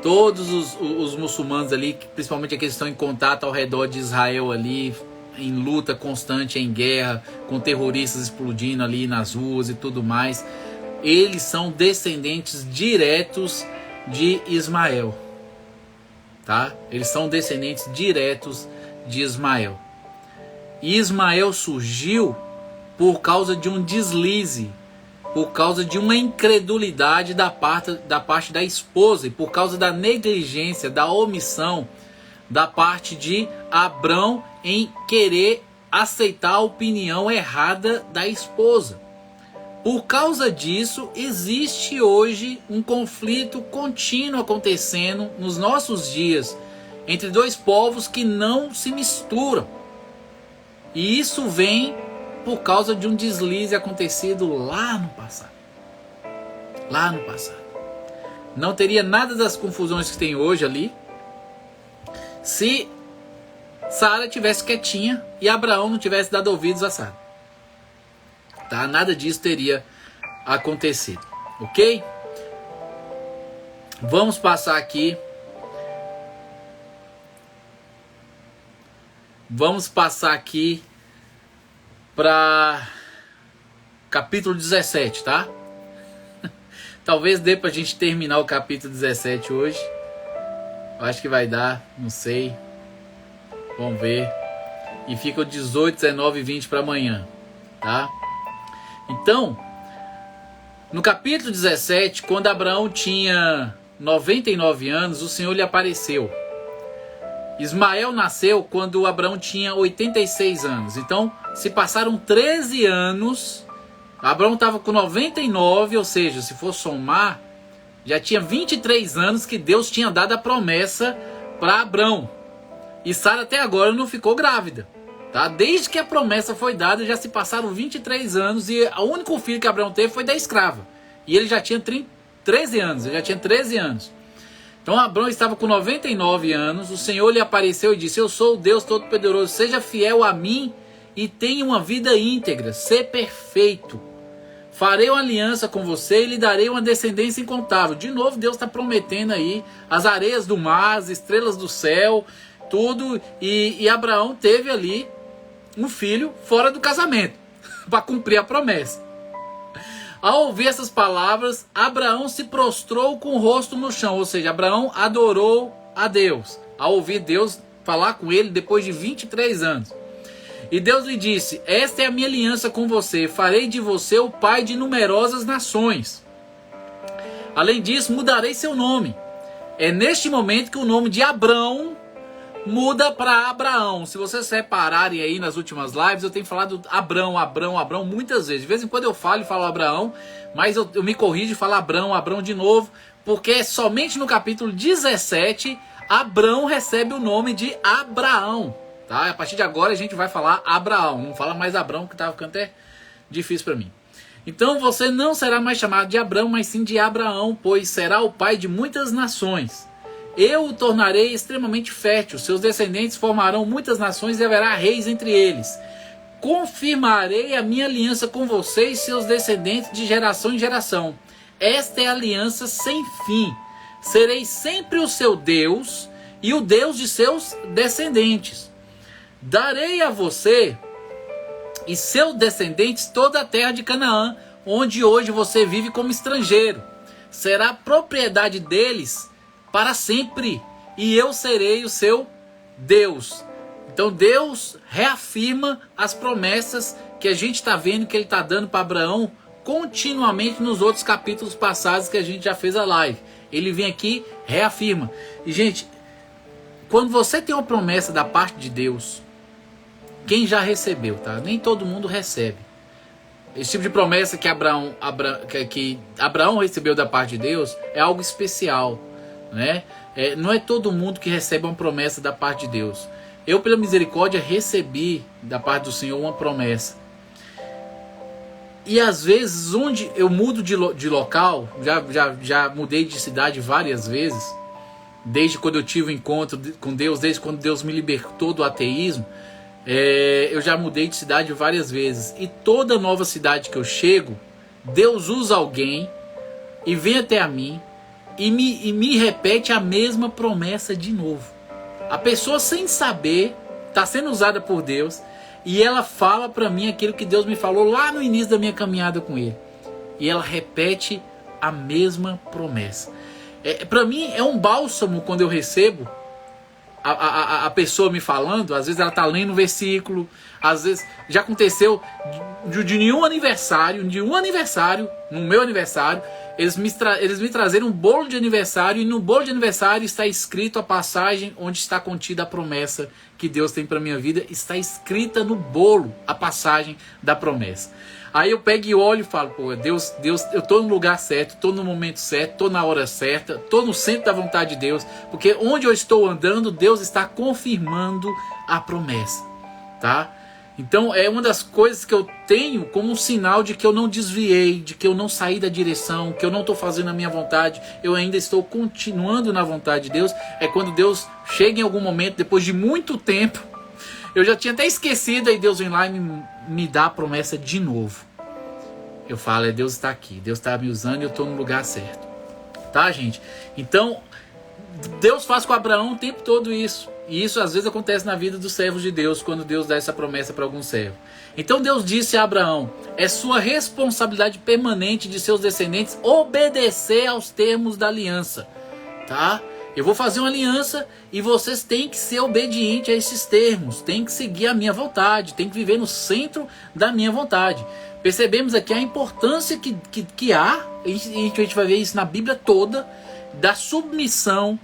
S1: Todos os muçulmanos ali, principalmente aqueles que estão em contato ao redor de Israel ali, em luta constante, em guerra, com terroristas explodindo ali nas ruas e tudo mais, eles são descendentes diretos de Ismael, tá? Eles são descendentes diretos de Ismael. E Ismael surgiu por causa de um deslize, por causa de uma incredulidade da parte da esposa e por causa da negligência, da omissão da parte de Abrão em querer aceitar a opinião errada da esposa. Por causa disso, existe hoje um conflito contínuo acontecendo nos nossos dias entre dois povos que não se misturam. E isso vem por causa de um deslize acontecido lá no passado. Lá no passado. Não teria nada das confusões que tem hoje ali se Sara tivesse quietinha e Abraão não tivesse dado ouvidos a Sara. Tá? Nada disso teria acontecido. Ok? Vamos passar aqui. Vamos passar aqui para capítulo 17, tá? Talvez dê pra gente terminar o capítulo 17 hoje. Eu acho que vai dar, não sei. Vamos ver. E fica o 18, 19 e 20 para amanhã, tá? Então, no capítulo 17, quando Abraão tinha 99 anos, o Senhor lhe apareceu. Ismael nasceu quando Abraão tinha 86 anos. Então, se passaram 13 anos. Abraão estava com 99, ou seja, se for somar, já tinha 23 anos que Deus tinha dado a promessa para Abraão. E Sara até agora não ficou grávida. Tá? Desde que a promessa foi dada, já se passaram 23 anos e o único filho que Abraão teve foi da escrava. E ele já tinha 13 anos, ele já tinha 13 anos. Então Abraão estava com 99 anos, o Senhor lhe apareceu e disse: eu sou o Deus Todo-Poderoso, seja fiel a mim e tenha uma vida íntegra, ser perfeito. Farei uma aliança com você e lhe darei uma descendência incontável. De novo Deus está prometendo aí as areias do mar, as estrelas do céu, tudo. E Abraão teve ali um filho fora do casamento, para cumprir a promessa. Ao ouvir essas palavras, Abraão se prostrou com o rosto no chão, ou seja, Abraão adorou a Deus, ao ouvir Deus falar com ele depois de 23 anos. E Deus lhe disse: esta é a minha aliança com você, farei de você o pai de numerosas nações. Além disso, mudarei seu nome. É neste momento que o nome de Abrão muda para Abraão. Se vocês repararem aí nas últimas lives, eu tenho falado Abrão muitas vezes. De vez em quando eu falo Abraão, mas eu me corrijo e falo Abrão de novo, porque somente no capítulo 17, Abrão recebe o nome de Abraão. Tá? A partir de agora a gente vai falar Abraão, não fala mais Abrão, que estava ficando até difícil para mim. Então você não será mais chamado de Abrão, mas sim de Abraão, pois será o pai de muitas nações. Eu o tornarei extremamente fértil, seus descendentes formarão muitas nações e haverá reis entre eles. Confirmarei a minha aliança com você e seus descendentes de geração em geração. Esta é a aliança sem fim. Serei sempre o seu Deus e o Deus de seus descendentes. Darei a você e seus descendentes toda a terra de Canaã, onde hoje você vive como estrangeiro. Será propriedade deles para sempre, e eu serei o seu Deus. Então Deus reafirma as promessas que a gente está vendo que ele está dando para Abraão continuamente nos outros capítulos passados que a gente já fez a live. Ele vem aqui, reafirma. E gente, quando você tem uma promessa da parte de Deus, quem já recebeu, tá? Nem todo mundo recebe. Esse tipo de promessa que Abraão recebeu da parte de Deus é algo especial, né? Não é todo mundo que recebe uma promessa da parte de Deus. Eu, pela misericórdia, recebi da parte do Senhor uma promessa. E às vezes, onde eu mudo de local, já mudei de cidade várias vezes, desde quando eu tive um encontro com Deus, desde quando Deus me libertou do ateísmo, eu já mudei de cidade várias vezes. E toda nova cidade que eu chego, Deus usa alguém e vem até a mim e me repete a mesma promessa de novo. A pessoa, sem saber, está sendo usada por Deus e ela fala para mim aquilo que Deus me falou lá no início da minha caminhada com Ele. E ela repete a mesma promessa. Para mim é um bálsamo quando eu recebo a pessoa me falando. Às vezes ela está lendo um versículo, às vezes já aconteceu de um aniversário, no meu aniversário, eles me trazerem um bolo de aniversário, e no bolo de aniversário está escrito a passagem onde está contida a promessa que Deus tem para minha vida. Está escrita no bolo a passagem da promessa. Aí eu pego e olho e falo: pô, Deus, eu estou no lugar certo, estou no momento certo, estou na hora certa, estou no centro da vontade de Deus, porque onde eu estou andando, Deus está confirmando a promessa, tá? Então é uma das coisas que eu tenho como um sinal de que eu não desviei, de que eu não saí da direção, que eu não estou fazendo a minha vontade, eu ainda estou continuando na vontade de Deus. É quando Deus chega em algum momento, depois de muito tempo, eu já tinha até esquecido, aí Deus vem lá e me dá a promessa de novo. Eu falo: Deus está aqui, Deus está me usando e eu estou no lugar certo. Tá, gente? Então, Deus faz com Abraão o tempo todo isso. E isso às vezes acontece na vida dos servos de Deus, quando Deus dá essa promessa para algum servo. Então Deus disse a Abraão: é sua responsabilidade permanente de seus descendentes obedecer aos termos da aliança. Tá? Eu vou fazer uma aliança e vocês têm que ser obedientes a esses termos, têm que seguir a minha vontade, têm que viver no centro da minha vontade. Percebemos aqui a importância que há, e a gente vai ver isso na Bíblia toda, da submissão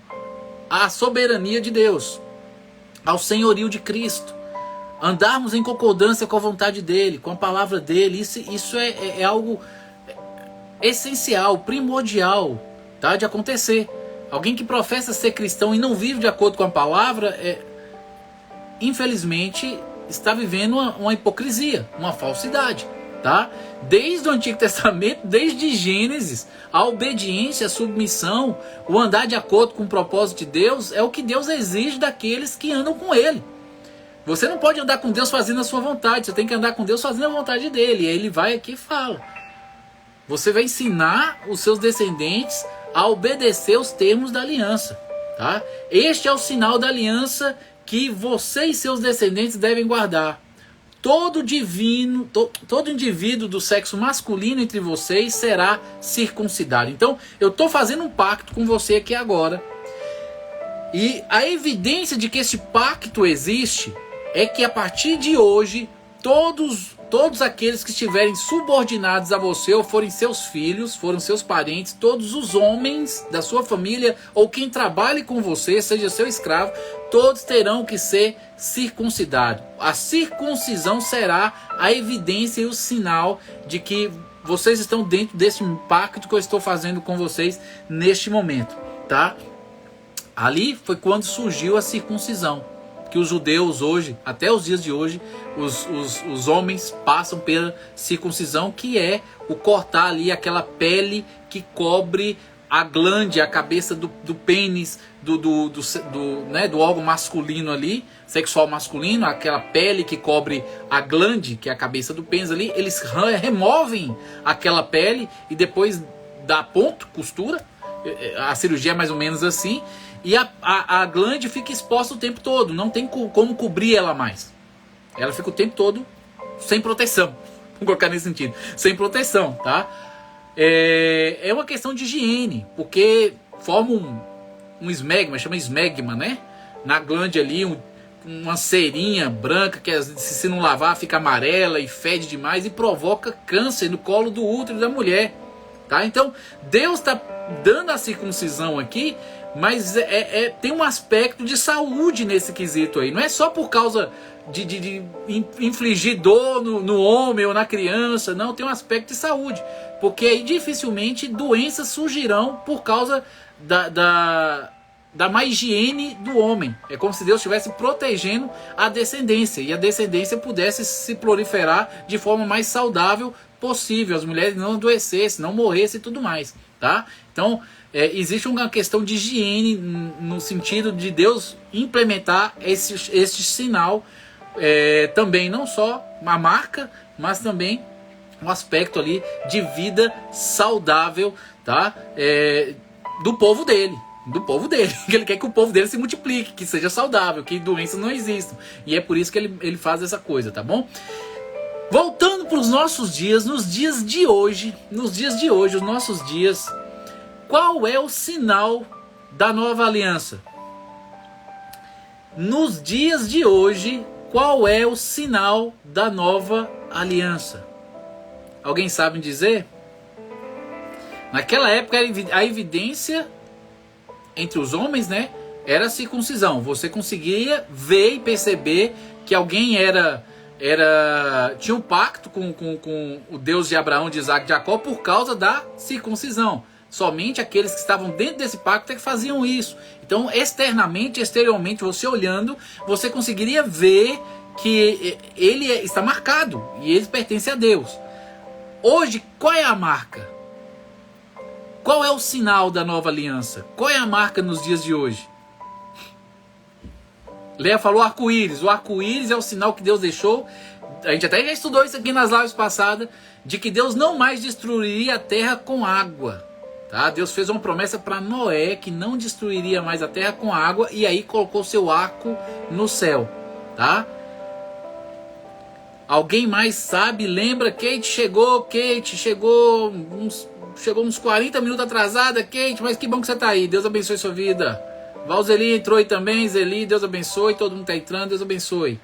S1: à soberania de Deus, ao senhorio de Cristo. Andarmos em concordância com a vontade dele, com a palavra dele. Isso é algo essencial, primordial, tá, de acontecer. Alguém que professa ser cristão e não vive de acordo com a palavra, infelizmente, está vivendo uma hipocrisia, uma falsidade, tá? Desde o Antigo Testamento, desde Gênesis, a obediência, a submissão, o andar de acordo com o propósito de Deus é o que Deus exige daqueles que andam com Ele. Você não pode andar com Deus fazendo a sua vontade, você tem que andar com Deus fazendo a vontade dele. E aí ele vai aqui e fala. Você vai ensinar os seus descendentes a obedecer os termos da aliança, tá? Este é o sinal da aliança que você e seus descendentes devem guardar. Todo indivíduo do sexo masculino entre vocês será circuncidado. Então, eu estou fazendo um pacto com você aqui agora. E a evidência de que esse pacto existe é que a partir de hoje, todos aqueles que estiverem subordinados a você, ou forem seus filhos, foram seus parentes, todos os homens da sua família, ou quem trabalhe com você, seja seu escravo, todos terão que ser circuncidados. A circuncisão será a evidência e o sinal de que vocês estão dentro desse pacto que eu estou fazendo com vocês neste momento, tá? Ali foi quando surgiu a circuncisão, que os judeus hoje, até os dias de hoje, os homens passam pela circuncisão, que é o cortar ali aquela pele que cobre a glande, a cabeça do pênis, do órgão masculino ali, sexual masculino, aquela pele que cobre a glande, que é a cabeça do pênis ali, eles removem aquela pele e depois dá ponto, costura, a cirurgia é mais ou menos assim, e a glande fica exposta o tempo todo, não tem como cobrir ela mais. Ela fica o tempo todo sem proteção, vamos colocar nesse sentido, sem proteção, tá? É uma questão de higiene, porque forma um esmegma, chama esmegma, né? Na glande ali, uma cerinha branca que se não lavar fica amarela e fede demais e provoca câncer no colo do útero da mulher, tá? Então Deus está dando a circuncisão aqui, mas tem um aspecto de saúde nesse quesito aí. Não é só por causa de infligir dor no homem ou na criança, não, tem um aspecto de saúde, porque aí dificilmente doenças surgirão por causa da má higiene do homem. É como se Deus estivesse protegendo a descendência, e a descendência pudesse se proliferar de forma mais saudável possível, as mulheres não adoecessem, não morressem e tudo mais, tá? Então existe uma questão de higiene no sentido de Deus implementar este sinal, também não só uma marca, mas também um aspecto ali de vida saudável, tá? Do povo dele, que ele quer que o povo dele se multiplique, que seja saudável, que doenças não existam, e é por isso que ele faz essa coisa, tá bom? Voltando para os nossos dias, nos dias de hoje, os nossos dias, qual é o sinal da nova aliança? Nos dias de hoje, qual é o sinal da nova aliança? Alguém sabe dizer? Naquela época, a evidência entre os homens, né, era a circuncisão. Você conseguia ver e perceber que alguém tinha um pacto com o Deus de Abraão, de Isaac e de Jacó por causa da circuncisão. Somente aqueles que estavam dentro desse pacto é que faziam isso. Então, exteriormente, você olhando, você conseguiria ver que ele está marcado e ele pertence a Deus. Hoje, qual é a marca? Qual é o sinal da nova aliança? Qual é a marca nos dias de hoje? Leia falou arco-íris. O arco-íris é o sinal que Deus deixou. A gente até já estudou isso aqui nas lives passadas, de que Deus não mais destruiria a terra com água. Tá? Deus fez uma promessa para Noé que não destruiria mais a terra com água, e aí colocou seu arco no céu. Tá? Alguém mais sabe? Lembra? Kate chegou uns 40 minutos atrasada. Kate, mas que bom que você está aí. Deus abençoe sua vida. Valzeli entrou aí também. Zeli, Deus abençoe. Todo mundo está entrando, Deus abençoe.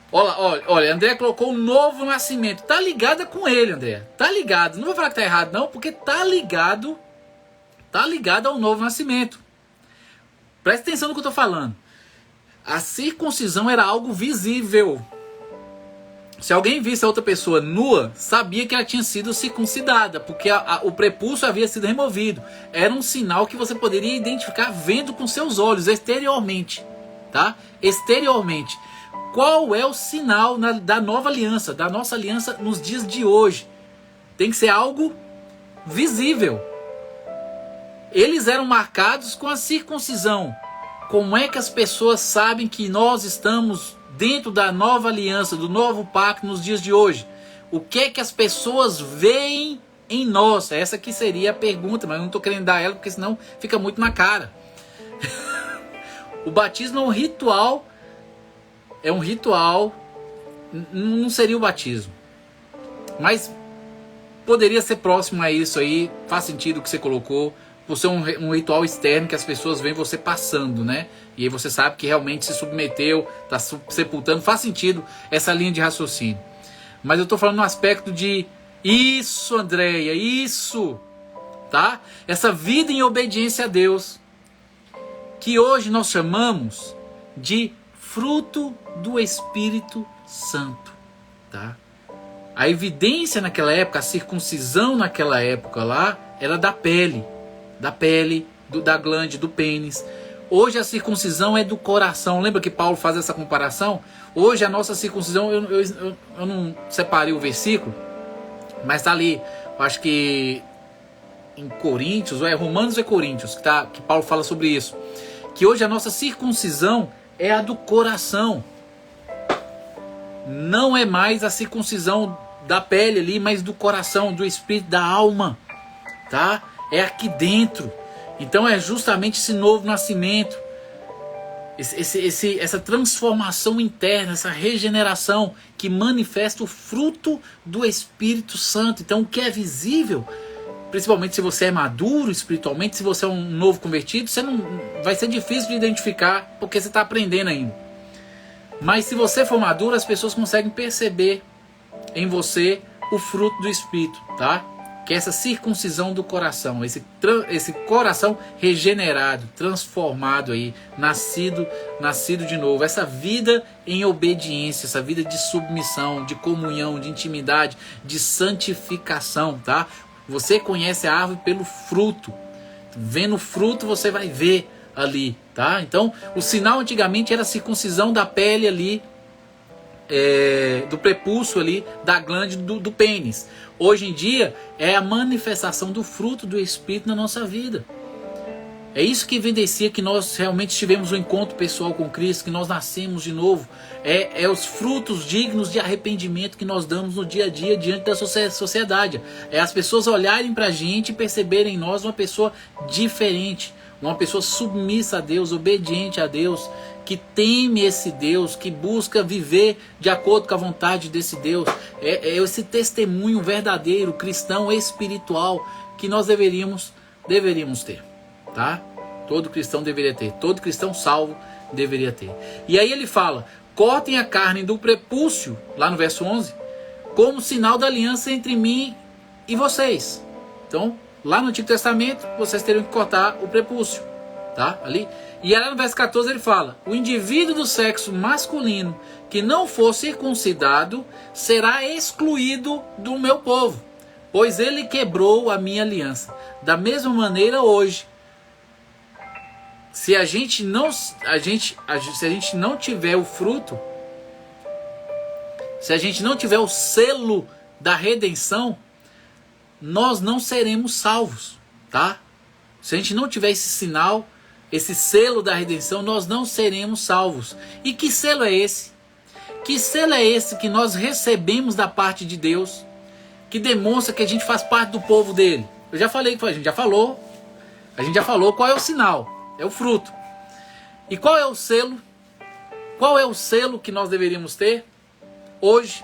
S1: Olha, André colocou um novo nascimento. Tá ligada com ele, André. Tá ligado. Não vou falar que tá errado, não, porque tá ligado ao novo nascimento. Presta atenção no que eu tô falando. A circuncisão era algo visível. Se alguém visse a outra pessoa nua, sabia que ela tinha sido circuncidada, porque o prepúcio havia sido removido. Era um sinal que você poderia identificar vendo com seus olhos, exteriormente. Tá? Exteriormente. Qual é o sinal da nova aliança, da nossa aliança nos dias de hoje? Tem que ser algo visível. Eles eram marcados com a circuncisão. Como é que as pessoas sabem que nós estamos dentro da nova aliança, do novo pacto nos dias de hoje? O que é que as pessoas veem em nós? Essa aqui seria a pergunta, mas eu não estou querendo dar ela porque senão fica muito na cara. O batismo é um ritual, não seria o batismo, mas poderia ser próximo a isso aí, faz sentido o que você colocou, por ser um ritual externo que as pessoas veem você passando, né? E aí você sabe que realmente se submeteu, está sepultando, faz sentido essa linha de raciocínio. Mas eu estou falando no aspecto de isso, Andréia, isso, tá? Essa vida em obediência a Deus, que hoje nós chamamos de fruto do Espírito Santo, tá? A evidência naquela época, a circuncisão naquela época lá, era da pele, da glande, do pênis. Hoje a circuncisão é do coração. Lembra que Paulo faz essa comparação? Hoje a nossa circuncisão, eu não separei o versículo, mas está ali, eu acho que em Coríntios, ou é Romanos ou é Coríntios, que Paulo fala sobre isso. Que hoje a nossa circuncisão é a do coração. Não é mais a circuncisão da pele ali, mas do coração, do espírito, da alma, tá? É aqui dentro. Então é justamente esse novo nascimento, essa transformação interna, essa regeneração que manifesta o fruto do Espírito Santo. Então o que é visível, principalmente se você é maduro espiritualmente, se você é um novo convertido, você não vai ser difícil de identificar porque você está aprendendo ainda. Mas se você for maduro, as pessoas conseguem perceber em você o fruto do Espírito, tá? Que é essa circuncisão do coração, esse coração regenerado, transformado aí, nascido de novo, essa vida em obediência, essa vida de submissão, de comunhão, de intimidade, de santificação, tá? Você conhece a árvore pelo fruto. Vendo o fruto você vai ver ali, tá? Então, o sinal antigamente era a circuncisão da pele ali, do prepúcio ali, da glande do pênis. Hoje em dia é a manifestação do fruto do Espírito na nossa vida. É isso que evidencia que nós realmente tivemos um encontro pessoal com Cristo, que nós nascemos de novo. É os frutos dignos de arrependimento que nós damos no dia a dia diante da sociedade. É as pessoas olharem para a gente e perceberem em nós uma pessoa diferente, uma pessoa submissa a Deus, obediente a Deus, que teme esse Deus, que busca viver de acordo com a vontade desse Deus. É esse testemunho verdadeiro, cristão, espiritual, que nós deveríamos ter, tá? Todo cristão deveria ter, todo cristão salvo deveria ter. E aí ele fala, cortem a carne do prepúcio, lá no verso 11, como sinal da aliança entre mim e vocês. Então, lá no Antigo Testamento, vocês teriam que cortar o prepúcio, tá? Ali. E aí no verso 14 ele fala, o indivíduo do sexo masculino que não for circuncidado será excluído do meu povo, pois ele quebrou a minha aliança. Da mesma maneira hoje, se a gente não tiver o fruto, se a gente não tiver o selo da redenção, nós não seremos salvos, tá? Se a gente não tiver esse sinal, esse selo da redenção, nós não seremos salvos. E que selo é esse? Que selo é esse que nós recebemos da parte de Deus, que demonstra que a gente faz parte do povo dele? Eu já falei, a gente já falou qual é o sinal, é o fruto. E qual é o selo? Qual é o selo que nós deveríamos ter hoje?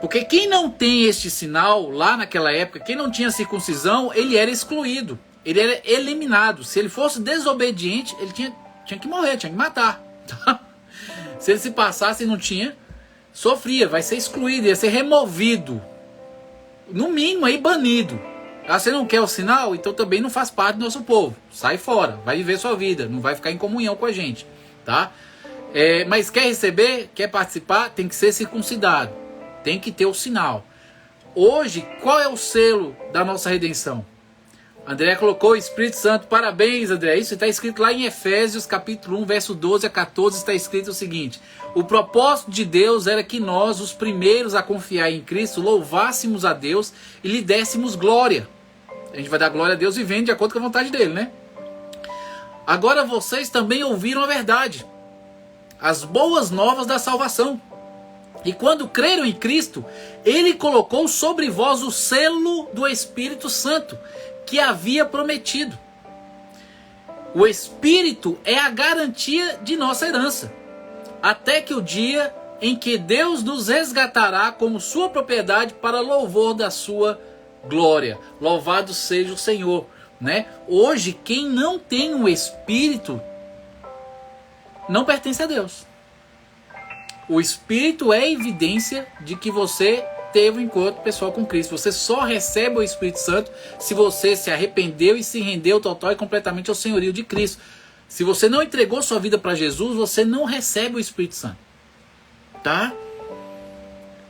S1: Porque quem não tem este sinal, lá naquela época, quem não tinha circuncisão, ele era excluído. Ele era eliminado. Se ele fosse desobediente, ele tinha que morrer, tinha que matar. Tá? Se ele se passasse e não tinha, sofria, vai ser excluído, ia ser removido. No mínimo aí banido. Ah, você não quer o sinal? Então também não faz parte do nosso povo. Sai fora, vai viver sua vida, não vai ficar em comunhão com a gente. Tá? Mas quer receber, quer participar, tem que ser circuncidado. Tem que ter o sinal. Hoje, qual é o selo da nossa redenção? André colocou o Espírito Santo. Parabéns, André. Isso está escrito lá em Efésios, capítulo 1, verso 12 a 14. Está escrito o seguinte: o propósito de Deus era que nós, os primeiros a confiar em Cristo, louvássemos a Deus e lhe dessemos glória. A gente vai dar glória a Deus vivendo de acordo com a vontade dele, né? Agora vocês também ouviram a verdade, as boas novas da salvação. E quando creram em Cristo, Ele colocou sobre vós o selo do Espírito Santo, que havia prometido. O Espírito é a garantia de nossa herança, até que o dia em que Deus nos resgatará como sua propriedade para louvor da sua glória. Louvado seja o Senhor, né? Hoje, quem não tem o Espírito não pertence a Deus. O Espírito é evidência de que você teve um encontro pessoal com Cristo. Você só recebe o Espírito Santo se você se arrependeu e se rendeu total e completamente ao senhorio de Cristo. Se você não entregou sua vida para Jesus, você não recebe o Espírito Santo. Tá?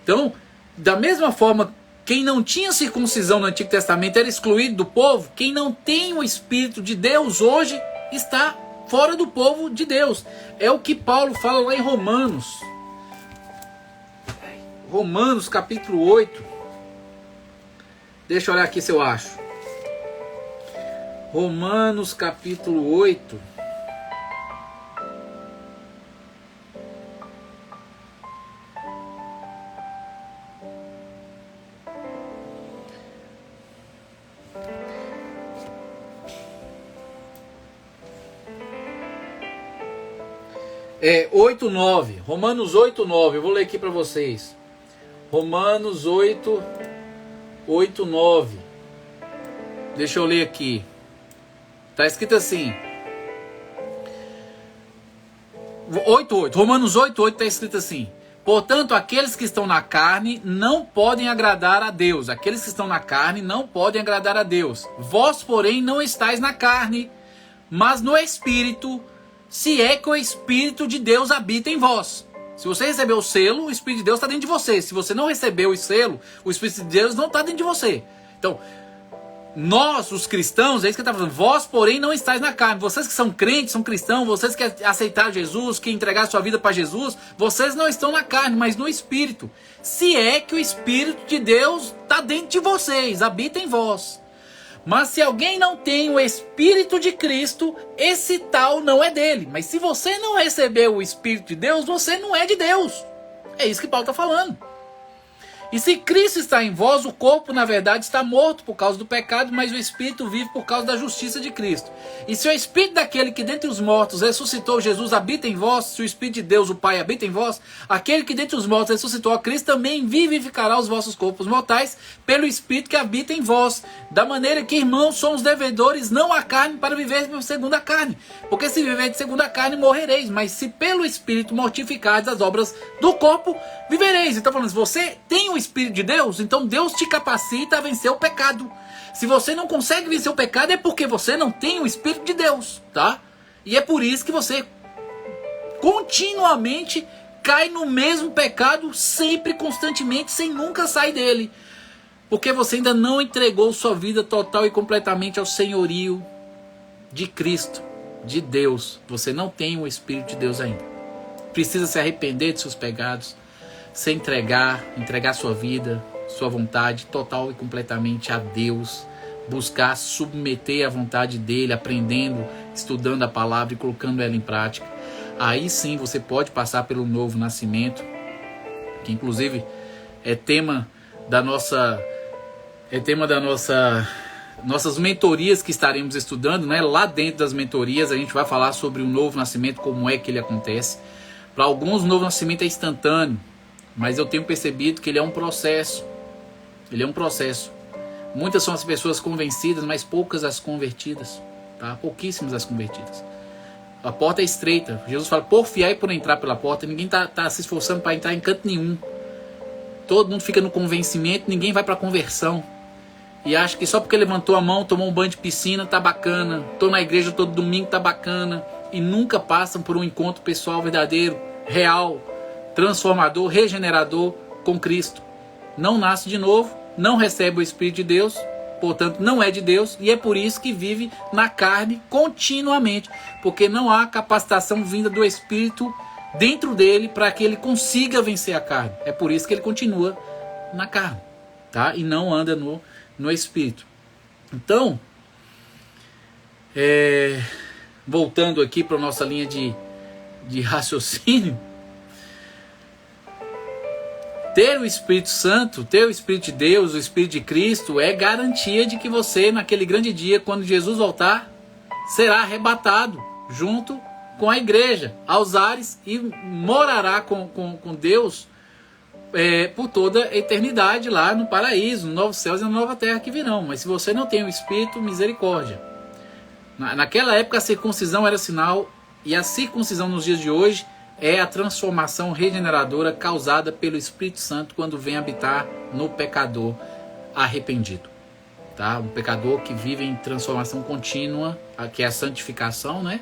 S1: Então, da mesma forma, quem não tinha circuncisão no Antigo Testamento era excluído do povo. Quem não tem o Espírito de Deus hoje está fora do povo de Deus. É o que Paulo fala lá em Romanos. Romanos capítulo 8. Deixa eu olhar aqui se eu acho. Romanos capítulo 8. É 8:9. Romanos 8:9. Eu vou ler aqui para vocês. Romanos 8:9. Deixa eu ler aqui. Está escrito assim. 8:8. Romanos 8:8 está escrito assim: portanto, aqueles que estão na carne não podem agradar a Deus. Aqueles que estão na carne não podem agradar a Deus. Vós, porém, não estáis na carne, mas no Espírito, se é que o Espírito de Deus habita em vós. Se você recebeu o selo, o Espírito de Deus está dentro de você. Se você não recebeu o selo, o Espírito de Deus não está dentro de você. Então, nós, os cristãos, é isso que ele está falando. Vós, porém, não estáis na carne. Vocês que são crentes, são cristãos, vocês que aceitaram Jesus, que entregaram sua vida para Jesus, vocês não estão na carne, mas no Espírito. Se é que o Espírito de Deus está dentro de vocês, habita em vós. Mas se alguém não tem o Espírito de Cristo, esse tal não é dele. Mas se você não recebeu o Espírito de Deus, você não é de Deus. É isso que Paulo está falando. E se Cristo está em vós, o corpo, na verdade, está morto por causa do pecado, mas o Espírito vive por causa da justiça de Cristo. E se o Espírito daquele que dentre os mortos ressuscitou Jesus habita em vós, se o Espírito de Deus, o Pai, habita em vós, aquele que dentre os mortos ressuscitou a Cristo também vivificará os vossos corpos mortais pelo Espírito que habita em vós. Da maneira que, irmãos, somos devedores não à carne para viver segundo a carne. Porque se viver segundo a carne, morrereis. Mas se pelo Espírito mortificardes as obras do corpo, vivereis. Então, falando, se você tem o Espírito de Deus, então Deus te capacita a vencer o pecado. Se você não consegue vencer o pecado, é porque você não tem o Espírito de Deus, tá? E é por isso que você continuamente cai no mesmo pecado, sempre, constantemente, sem nunca sair dele. Porque você ainda não entregou sua vida total e completamente ao senhorio de Cristo, de Deus. Você não tem o Espírito de Deus ainda. Precisa se arrepender de seus pecados, se entregar sua vida, sua vontade total e completamente a Deus, buscar submeter a vontade dele, aprendendo, estudando a palavra e colocando ela em prática. Aí sim você pode passar pelo novo nascimento, que inclusive é tema da nossas mentorias que estaremos estudando, né? Lá dentro das mentorias a gente vai falar sobre o novo nascimento, como é que ele acontece. Para alguns o novo nascimento é instantâneo, mas eu tenho percebido que ele é um processo. Ele é um processo. Muitas são as pessoas convencidas, mas poucas as convertidas. Tá? Pouquíssimas as convertidas. A porta é estreita. Jesus fala, porfiai por entrar pela porta. Ninguém tá se esforçando para entrar em canto nenhum. Todo mundo fica no convencimento, ninguém vai para a conversão. E acha que só porque levantou a mão, tomou um banho de piscina, tá bacana. Tô na igreja todo domingo, tá bacana. E nunca passam por um encontro pessoal verdadeiro, real, transformador, regenerador com Cristo. Não nasce de novo, não recebe o Espírito de Deus portanto não é de Deus, e é por isso que vive na carne continuamente, porque não há capacitação vinda do Espírito dentro dele para que ele consiga vencer a carne. É por isso que ele continua na carne, tá? E não anda no Espírito. Então, voltando aqui para a nossa linha de raciocínio, ter o Espírito Santo, ter o Espírito de Deus, o Espírito de Cristo, é garantia de que você, naquele grande dia, quando Jesus voltar, será arrebatado junto com a igreja aos ares e morará com Deus por toda a eternidade lá no paraíso, no novo céus e na nova terra que virão. Mas se você não tem o Espírito, misericórdia. Naquela época a circuncisão era sinal, e a circuncisão nos dias de hoje é a transformação regeneradora causada pelo Espírito Santo quando vem habitar no pecador arrependido. Tá? Um pecador que vive em transformação contínua, que é a santificação, né?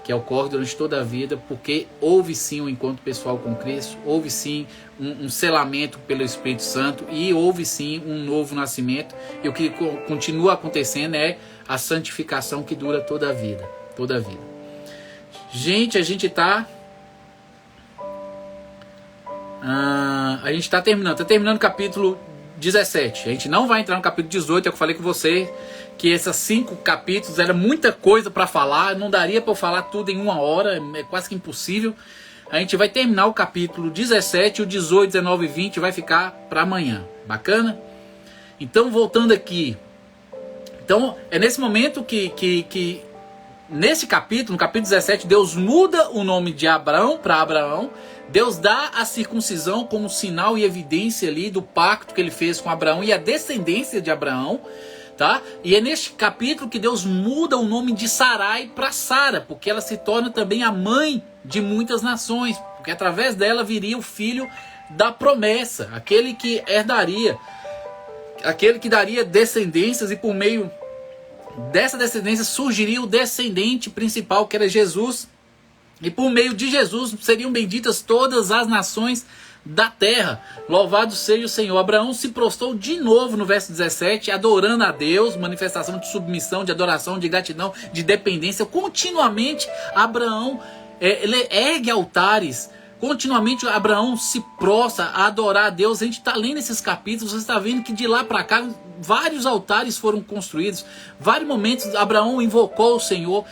S1: Que ocorre durante toda a vida, porque houve sim um encontro pessoal com Cristo, houve sim um selamento pelo Espírito Santo e houve sim um novo nascimento. E o que continua acontecendo é a santificação que dura toda a vida. Toda a vida. Gente, a gente está terminando o capítulo 17. A gente não vai entrar no capítulo 18. Eu falei com você que esses 5 capítulos era muita coisa para falar. Não daria para eu falar tudo em 1 hora. É quase que impossível. A gente vai terminar o capítulo 17. O 18, 19 e 20 vai ficar para amanhã. Bacana? Então, voltando aqui. Então, é nesse momento que nesse capítulo, no capítulo 17, Deus muda o nome de Abraão para Abraão. Deus dá a circuncisão como sinal e evidência ali do pacto que ele fez com Abraão e a descendência de Abraão, tá? E é neste capítulo que Deus muda o nome de Sarai para Sara, porque ela se torna também a mãe de muitas nações, porque através dela viria o filho da promessa, aquele que herdaria, aquele que daria descendências, e por meio dessa descendência surgiria o descendente principal, que era Jesus. E por meio de Jesus seriam benditas todas as nações da terra. Louvado seja o Senhor. Abraão se prostrou de novo no verso 17, adorando a Deus, manifestação de submissão, de adoração, de gratidão, de dependência. Continuamente Abraão ele ergue altares. Continuamente Abraão se prostra a adorar a Deus. A gente está lendo esses capítulos, você está vendo que de lá para cá vários altares foram construídos. Vários momentos Abraão invocou o Senhor.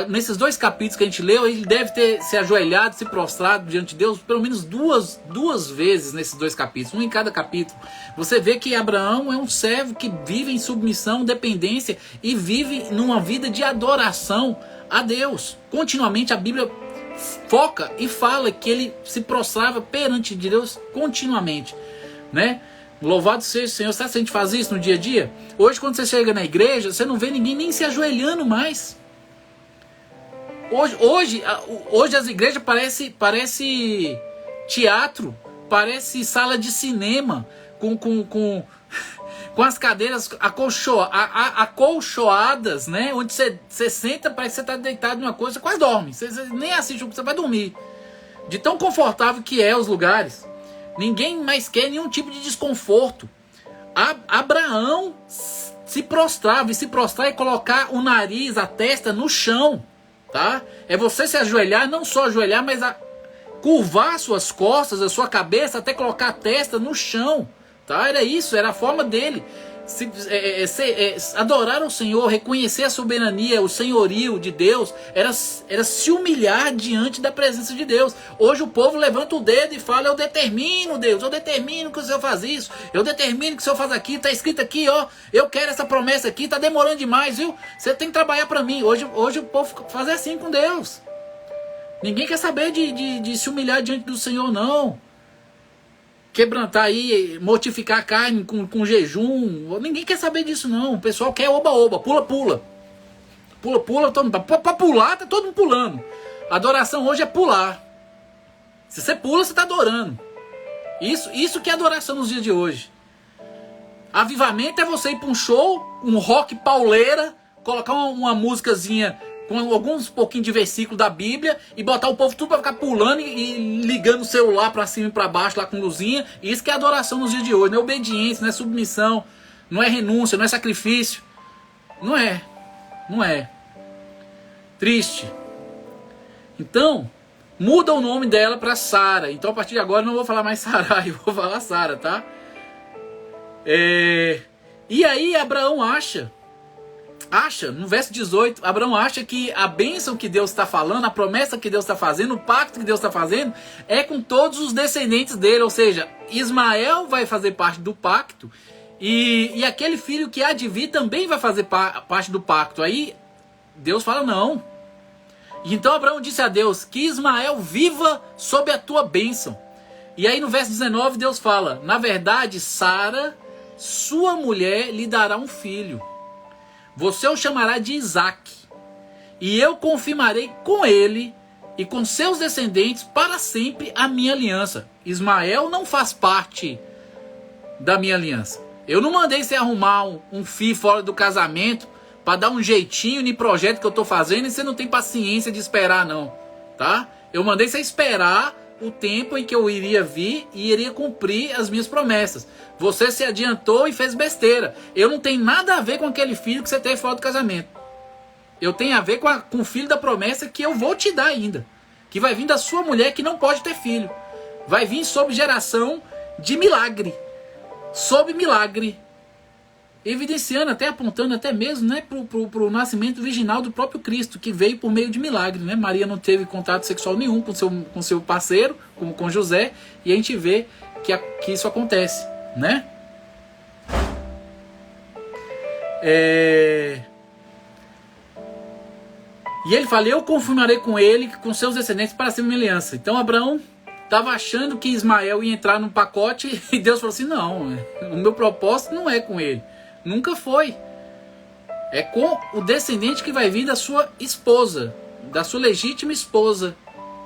S1: Nesses 2 capítulos que a gente leu, ele deve ter se ajoelhado, se prostrado diante de Deus pelo menos duas vezes nesses 2 capítulos, um em cada capítulo. Você vê que Abraão é um servo que vive em submissão, dependência e vive numa vida de adoração a Deus. Continuamente a Bíblia foca e fala que ele se prostrava perante Deus continuamente, né? Louvado seja o Senhor. Sabe se a gente faz isso no dia a dia? Hoje, quando você chega na igreja, você não vê ninguém nem se ajoelhando mais. Hoje as igrejas parece teatro, parece sala de cinema, com as cadeiras acolchoadas, né? Onde você senta, parece que você está deitado numa coisa, você quase dorme. Você nem assiste, você vai dormir. De tão confortável que é os lugares. Ninguém mais quer nenhum tipo de desconforto. Abraão se prostrava, e se prostrar é colocar o nariz, a testa no chão, tá? É você se ajoelhar, não só ajoelhar, mas curvar suas costas, a sua cabeça, até colocar a testa no chão, tá? Era isso, era a forma dele. Adorar o Senhor, reconhecer a soberania, o senhorio de Deus, era se humilhar diante da presença de Deus. Hoje o povo levanta o dedo e fala: eu determino, Deus, eu determino que o Senhor faz isso, eu determino que o Senhor faz aquilo, está escrito aqui, ó, eu quero essa promessa aqui, está demorando demais, viu? Você tem que trabalhar para mim. Hoje o povo faz assim com Deus. Ninguém quer saber de se humilhar diante do Senhor, não. Quebrantar aí, mortificar a carne com jejum. Ninguém quer saber disso, não. O pessoal quer oba-oba, pula-pula. Pula-pula, pra pular, tá todo mundo pulando. A adoração hoje é pular. Se você pula, você tá adorando. Isso que é adoração nos dias de hoje. Avivamento é você ir pra um show, um rock pauleira, colocar uma músicazinha com alguns pouquinhos de versículo da Bíblia e botar o povo tudo para ficar pulando e ligando o celular para cima e para baixo lá com luzinha. Isso que é adoração nos dias de hoje, não é obediência, não é submissão, não é renúncia, não é sacrifício. Não é. Não é. Triste. Então, muda o nome dela para Sara. Então, a partir de agora, eu não vou falar mais Sarai, eu vou falar Sara, tá? E aí, Abraão acha, no verso 18, Abraão acha que a bênção que Deus está falando, a promessa que Deus está fazendo, o pacto que Deus está fazendo, é com todos os descendentes dele. Ou seja, Ismael vai fazer parte do pacto, e aquele filho que há de vir também vai fazer parte do pacto. Aí, Deus fala não. Então Abraão disse a Deus, que Ismael viva sob a tua bênção. E aí no verso 19 Deus fala, na verdade Sara, sua mulher, lhe dará um filho. Você o chamará de Isaque. E eu confirmarei com ele e com seus descendentes para sempre a minha aliança. Ismael não faz parte da minha aliança. Eu não mandei você arrumar um filho fora do casamento para dar um jeitinho no projeto que eu estou fazendo e você não tem paciência de esperar não, tá? Eu mandei você esperar o tempo em que eu iria vir e iria cumprir as minhas promessas. Você se adiantou e fez besteira. Eu não tenho nada a ver com aquele filho que você teve fora do casamento. Eu tenho a ver com o filho da promessa que eu vou te dar ainda. Que vai vir da sua mulher que não pode ter filho. Vai vir sob geração de milagre. Sob milagre. Evidenciando, até apontando até mesmo, né, pro nascimento virginal do próprio Cristo, que veio por meio de milagre, né? Maria não teve contato sexual nenhum com seu parceiro, com José, e a gente vê que isso acontece, né? E ele fala, eu confirmarei com ele, com seus descendentes para ser minha aliança. Então Abraão estava achando que Ismael ia entrar no pacote, e Deus falou assim, não, o meu propósito não é com ele. Nunca foi. É com o descendente que vai vir da sua esposa, da sua legítima esposa,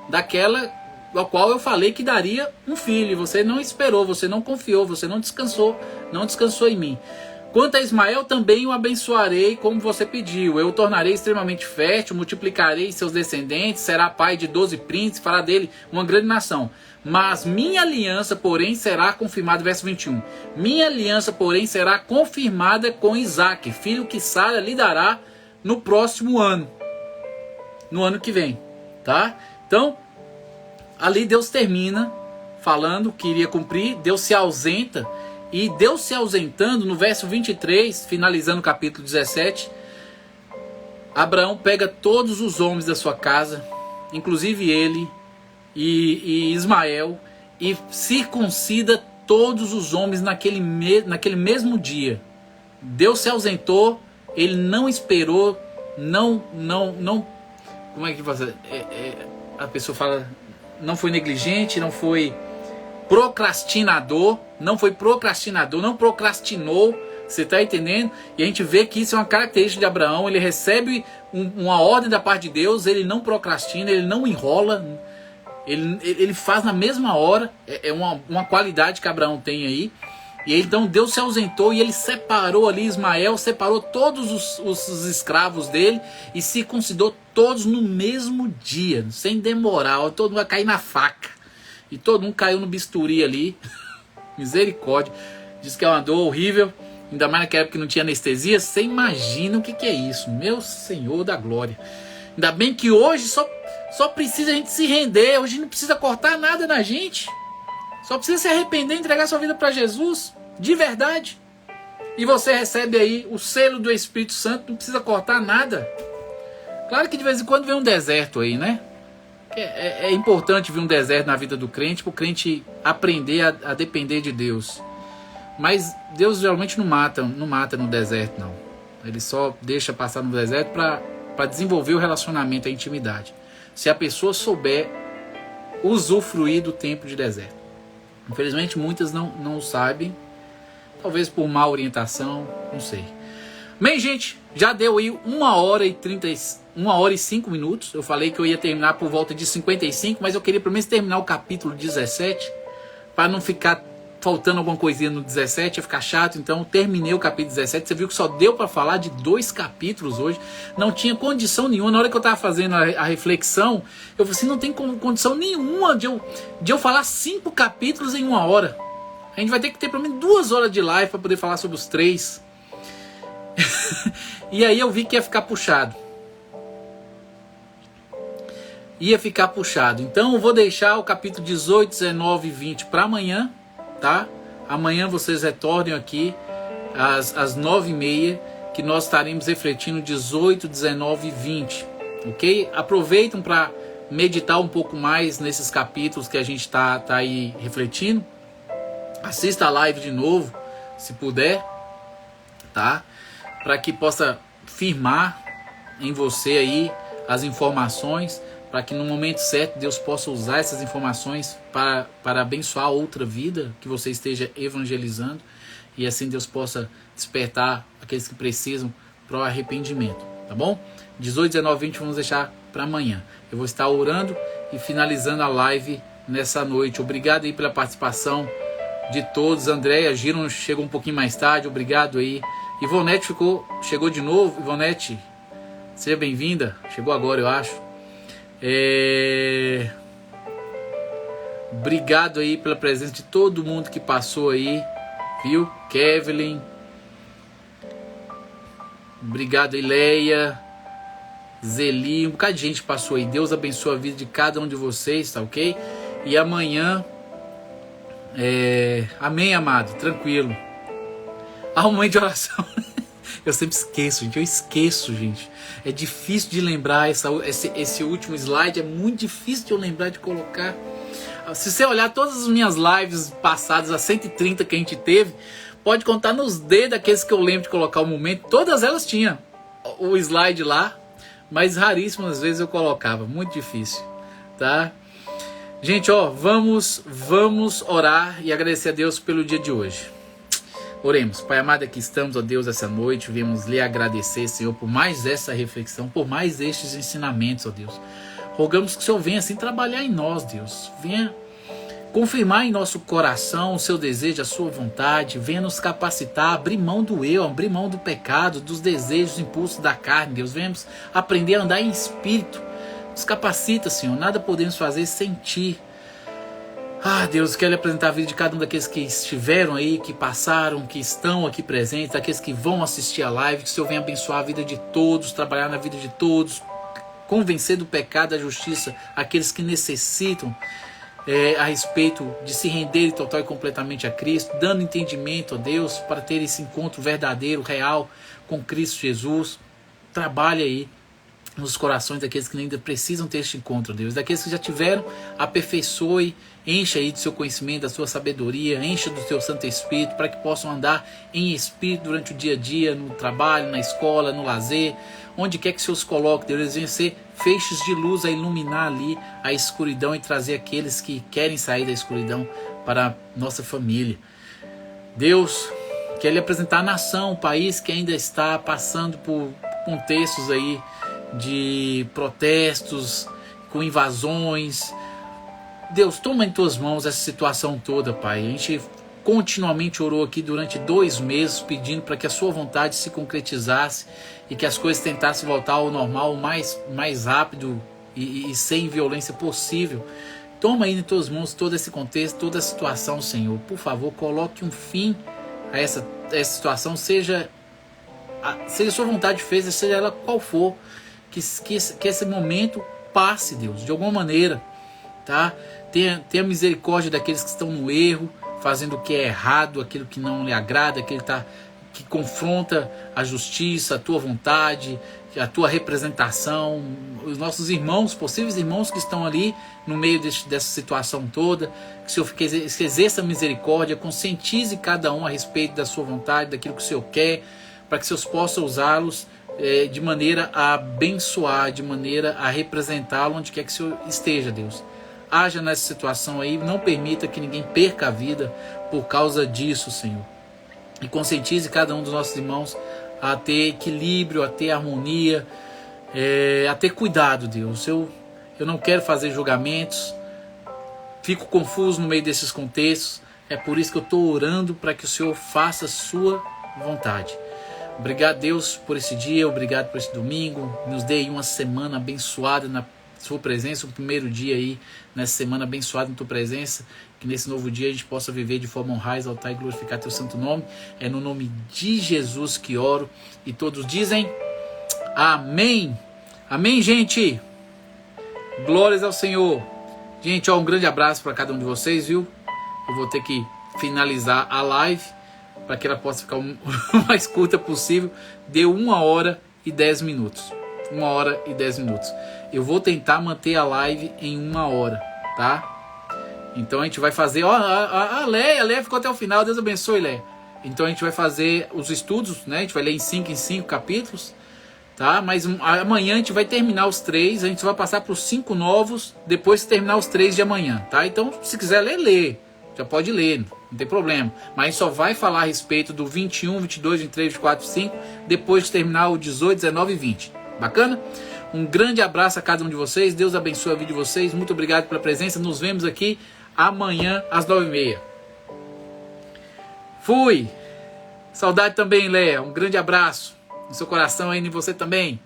S1: daquela a qual eu falei que daria um filho. Você não esperou, você não confiou, você não descansou em mim. Quanto a Ismael, também o abençoarei como você pediu. Eu o tornarei extremamente fértil, multiplicarei seus descendentes, será pai de 12 príncipes, fará dele uma grande nação. Mas minha aliança, porém, será confirmada, verso 21. Minha aliança, porém, será confirmada com Isaque, filho que Sara lhe dará no próximo ano. No ano que vem, tá? Então, ali Deus termina falando que iria cumprir, Deus se ausenta, e Deus se ausentando, no verso 23, finalizando o capítulo 17, Abraão pega todos os homens da sua casa, inclusive ele, e Ismael, e circuncida todos os homens naquele mesmo dia. Deus se ausentou, ele não esperou, não, como é que você, a pessoa fala, não foi negligente, não foi procrastinador, não procrastinou, você está entendendo? E a gente vê que isso é uma característica de Abraão, ele recebe uma ordem da parte de Deus, ele não procrastina, ele não enrola, ele faz na mesma hora, é uma qualidade que Abraão tem aí. E então Deus se ausentou e ele separou ali Ismael, separou todos os escravos dele e circuncidou todos no mesmo dia, sem demorar. Todo mundo vai cair na faca e todo mundo caiu no bisturi ali. Misericórdia, diz que é uma dor horrível, ainda mais naquela época que não tinha anestesia. Você imagina o que é isso, meu Senhor da glória. Ainda bem que hoje só precisa a gente se render, hoje não precisa cortar nada na gente. Só precisa se arrepender e entregar sua vida para Jesus, de verdade. E você recebe aí o selo do Espírito Santo, não precisa cortar nada. Claro que de vez em quando vem um deserto aí, né? É importante vir um deserto na vida do crente, para o crente aprender a depender de Deus. Mas Deus geralmente não mata no deserto, não. Ele só deixa passar no deserto para desenvolver o relacionamento, a intimidade. Se a pessoa souber usufruir do tempo de deserto. Infelizmente muitas não sabem, talvez por má orientação, não sei. Bem, gente, já deu aí 1 hora e 5 minutos. Eu falei que eu ia terminar por volta de 55, mas eu queria pelo menos terminar o capítulo 17, para não ficar faltando alguma coisinha no 17, ia ficar chato. Então terminei o capítulo 17, você viu que só deu para falar de 2 capítulos hoje, não tinha condição nenhuma. Na hora que eu estava fazendo a reflexão, eu falei assim, não tem condição nenhuma de eu falar 5 capítulos em 1 hora. A gente vai ter que ter pelo menos 2 horas de live para poder falar sobre os 3. E aí eu vi que ia ficar puxado. Então eu vou deixar o capítulo 18, 19 e 20 para amanhã, tá? Amanhã vocês retornem aqui às 9h30, que nós estaremos refletindo 18, 19 e 20, ok? Aproveitem para meditar um pouco mais nesses capítulos que a gente tá aí refletindo. Assista a live de novo, se puder, tá? Para que possa firmar em você aí as informações, para que no momento certo Deus possa usar essas informações para abençoar outra vida que você esteja evangelizando, e assim Deus possa despertar aqueles que precisam para o arrependimento, tá bom? 18, 19, 20 vamos deixar para amanhã. Eu vou estar orando e finalizando a live nessa noite. Obrigado aí pela participação de todos. Andréia Giron chegou um pouquinho mais tarde, obrigado aí. Ivonete chegou de novo. Ivonete, seja bem-vinda, chegou agora eu acho. Obrigado aí pela presença de todo mundo que passou aí, viu? Kevlin, obrigado aí, Leia, Zeli, um bocado de gente passou aí. Deus abençoe a vida de cada um de vocês, tá ok? E amanhã, amém, amado, tranquilo. A momento de oração. Eu sempre esqueço, gente. É difícil de lembrar esse último slide, é muito difícil de eu lembrar de colocar. Se você olhar todas as minhas lives passadas, as 130 que a gente teve, pode contar nos dedos aqueles que eu lembro de colocar o momento. Todas elas tinham o slide lá, mas raríssimas vezes eu colocava. Muito difícil, tá? Gente, vamos orar e agradecer a Deus pelo dia de hoje. Oremos. Pai amado, aqui estamos, ó Deus, essa noite. Viemos lhe agradecer, Senhor, por mais essa reflexão, por mais estes ensinamentos, ó Deus. Rogamos que o Senhor venha assim trabalhar em nós, Deus. Venha confirmar em nosso coração o seu desejo, a sua vontade. Venha nos capacitar, abrir mão do eu, abrir mão do pecado, dos desejos, impulsos da carne, Deus. Venhamos aprender a andar em espírito. Nos capacita, Senhor. Nada podemos fazer sem Ti. Deus, quero lhe apresentar a vida de cada um daqueles que estiveram aí, que passaram, que estão aqui presentes, daqueles que vão assistir a live. Que o Senhor venha abençoar a vida de todos, trabalhar na vida de todos, convencer do pecado, da justiça, aqueles que necessitam a respeito de se renderem total e completamente a Cristo, dando entendimento a Deus para ter esse encontro verdadeiro, real com Cristo Jesus. Trabalhe aí nos corações daqueles que ainda precisam ter este encontro, Deus. Daqueles que já tiveram, aperfeiçoe, encha aí do seu conhecimento, da sua sabedoria, encha do teu Santo Espírito, para que possam andar em Espírito durante o dia a dia, no trabalho, na escola, no lazer, onde quer que o Senhor os coloque, Deus. Eles venham ser feixes de luz a iluminar ali a escuridão e trazer aqueles que querem sair da escuridão para a nossa família. Deus, quer lhe apresentar a nação, o país que ainda está passando por contextos aí de protestos, com invasões. Deus, toma em tuas mãos essa situação toda, Pai. A gente continuamente orou aqui durante 2 meses pedindo para que a sua vontade se concretizasse e que as coisas tentassem voltar ao normal o mais rápido e sem violência possível. Toma aí em tuas mãos todo esse contexto, toda a situação, Senhor. Por favor, coloque um fim a essa situação, seja a sua vontade feita, seja ela qual for. Que esse momento passe, Deus, de alguma maneira, tá? Tenha misericórdia daqueles que estão no erro, fazendo o que é errado, aquilo que não lhe agrada, que confronta a justiça, a tua vontade, a tua representação, os nossos irmãos, possíveis irmãos que estão ali no meio dessa situação toda. Que o Senhor exerça misericórdia, conscientize cada um a respeito da sua vontade, daquilo que o Senhor quer, para que o Senhor possa usá-los de maneira a abençoar, de maneira a representá-lo onde quer que o Senhor esteja, Deus. Haja nessa situação aí, não permita que ninguém perca a vida por causa disso, Senhor. E conscientize cada um dos nossos irmãos a ter equilíbrio, a ter harmonia, a ter cuidado, Deus. Eu não quero fazer julgamentos, fico confuso no meio desses contextos. É por isso que eu estou orando para que o Senhor faça a sua vontade. Obrigado, Deus, por esse dia, obrigado por esse domingo. Nos dê uma semana abençoada Sua presença, o primeiro dia aí, nessa semana abençoada em tua presença, que nesse novo dia a gente possa viver de forma honrar, exaltar e glorificar teu santo nome. É no nome de Jesus que oro. E todos dizem amém. Amém, gente. Glórias ao Senhor. Gente, ó, um grande abraço para cada um de vocês, viu? Eu vou ter que finalizar a live para que ela possa ficar o mais curta possível. Deu 1h10. 1h10. Eu vou tentar manter a live em 1h, tá? Então a gente vai fazer... Ó, a Léia ficou até o final. Deus abençoe, Léia. Então a gente vai fazer os estudos, né? A gente vai ler em 5 capítulos, tá? Mas amanhã a gente vai terminar os 3. A gente vai passar para os 5 novos depois de terminar os 3 de amanhã, tá? Então se quiser ler, lê. Já pode ler, não tem problema. Mas a gente só vai falar a respeito do 21, 22, 23, 24, 25 depois de terminar o 18, 19 e 20. Bacana? Um grande abraço a cada um de vocês. Deus abençoe a vida de vocês. Muito obrigado pela presença. Nos vemos aqui amanhã às 9h30. Fui! Saudade também, Léa. Um grande abraço no seu coração aí, em você também.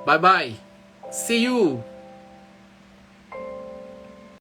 S1: Bye bye. See you!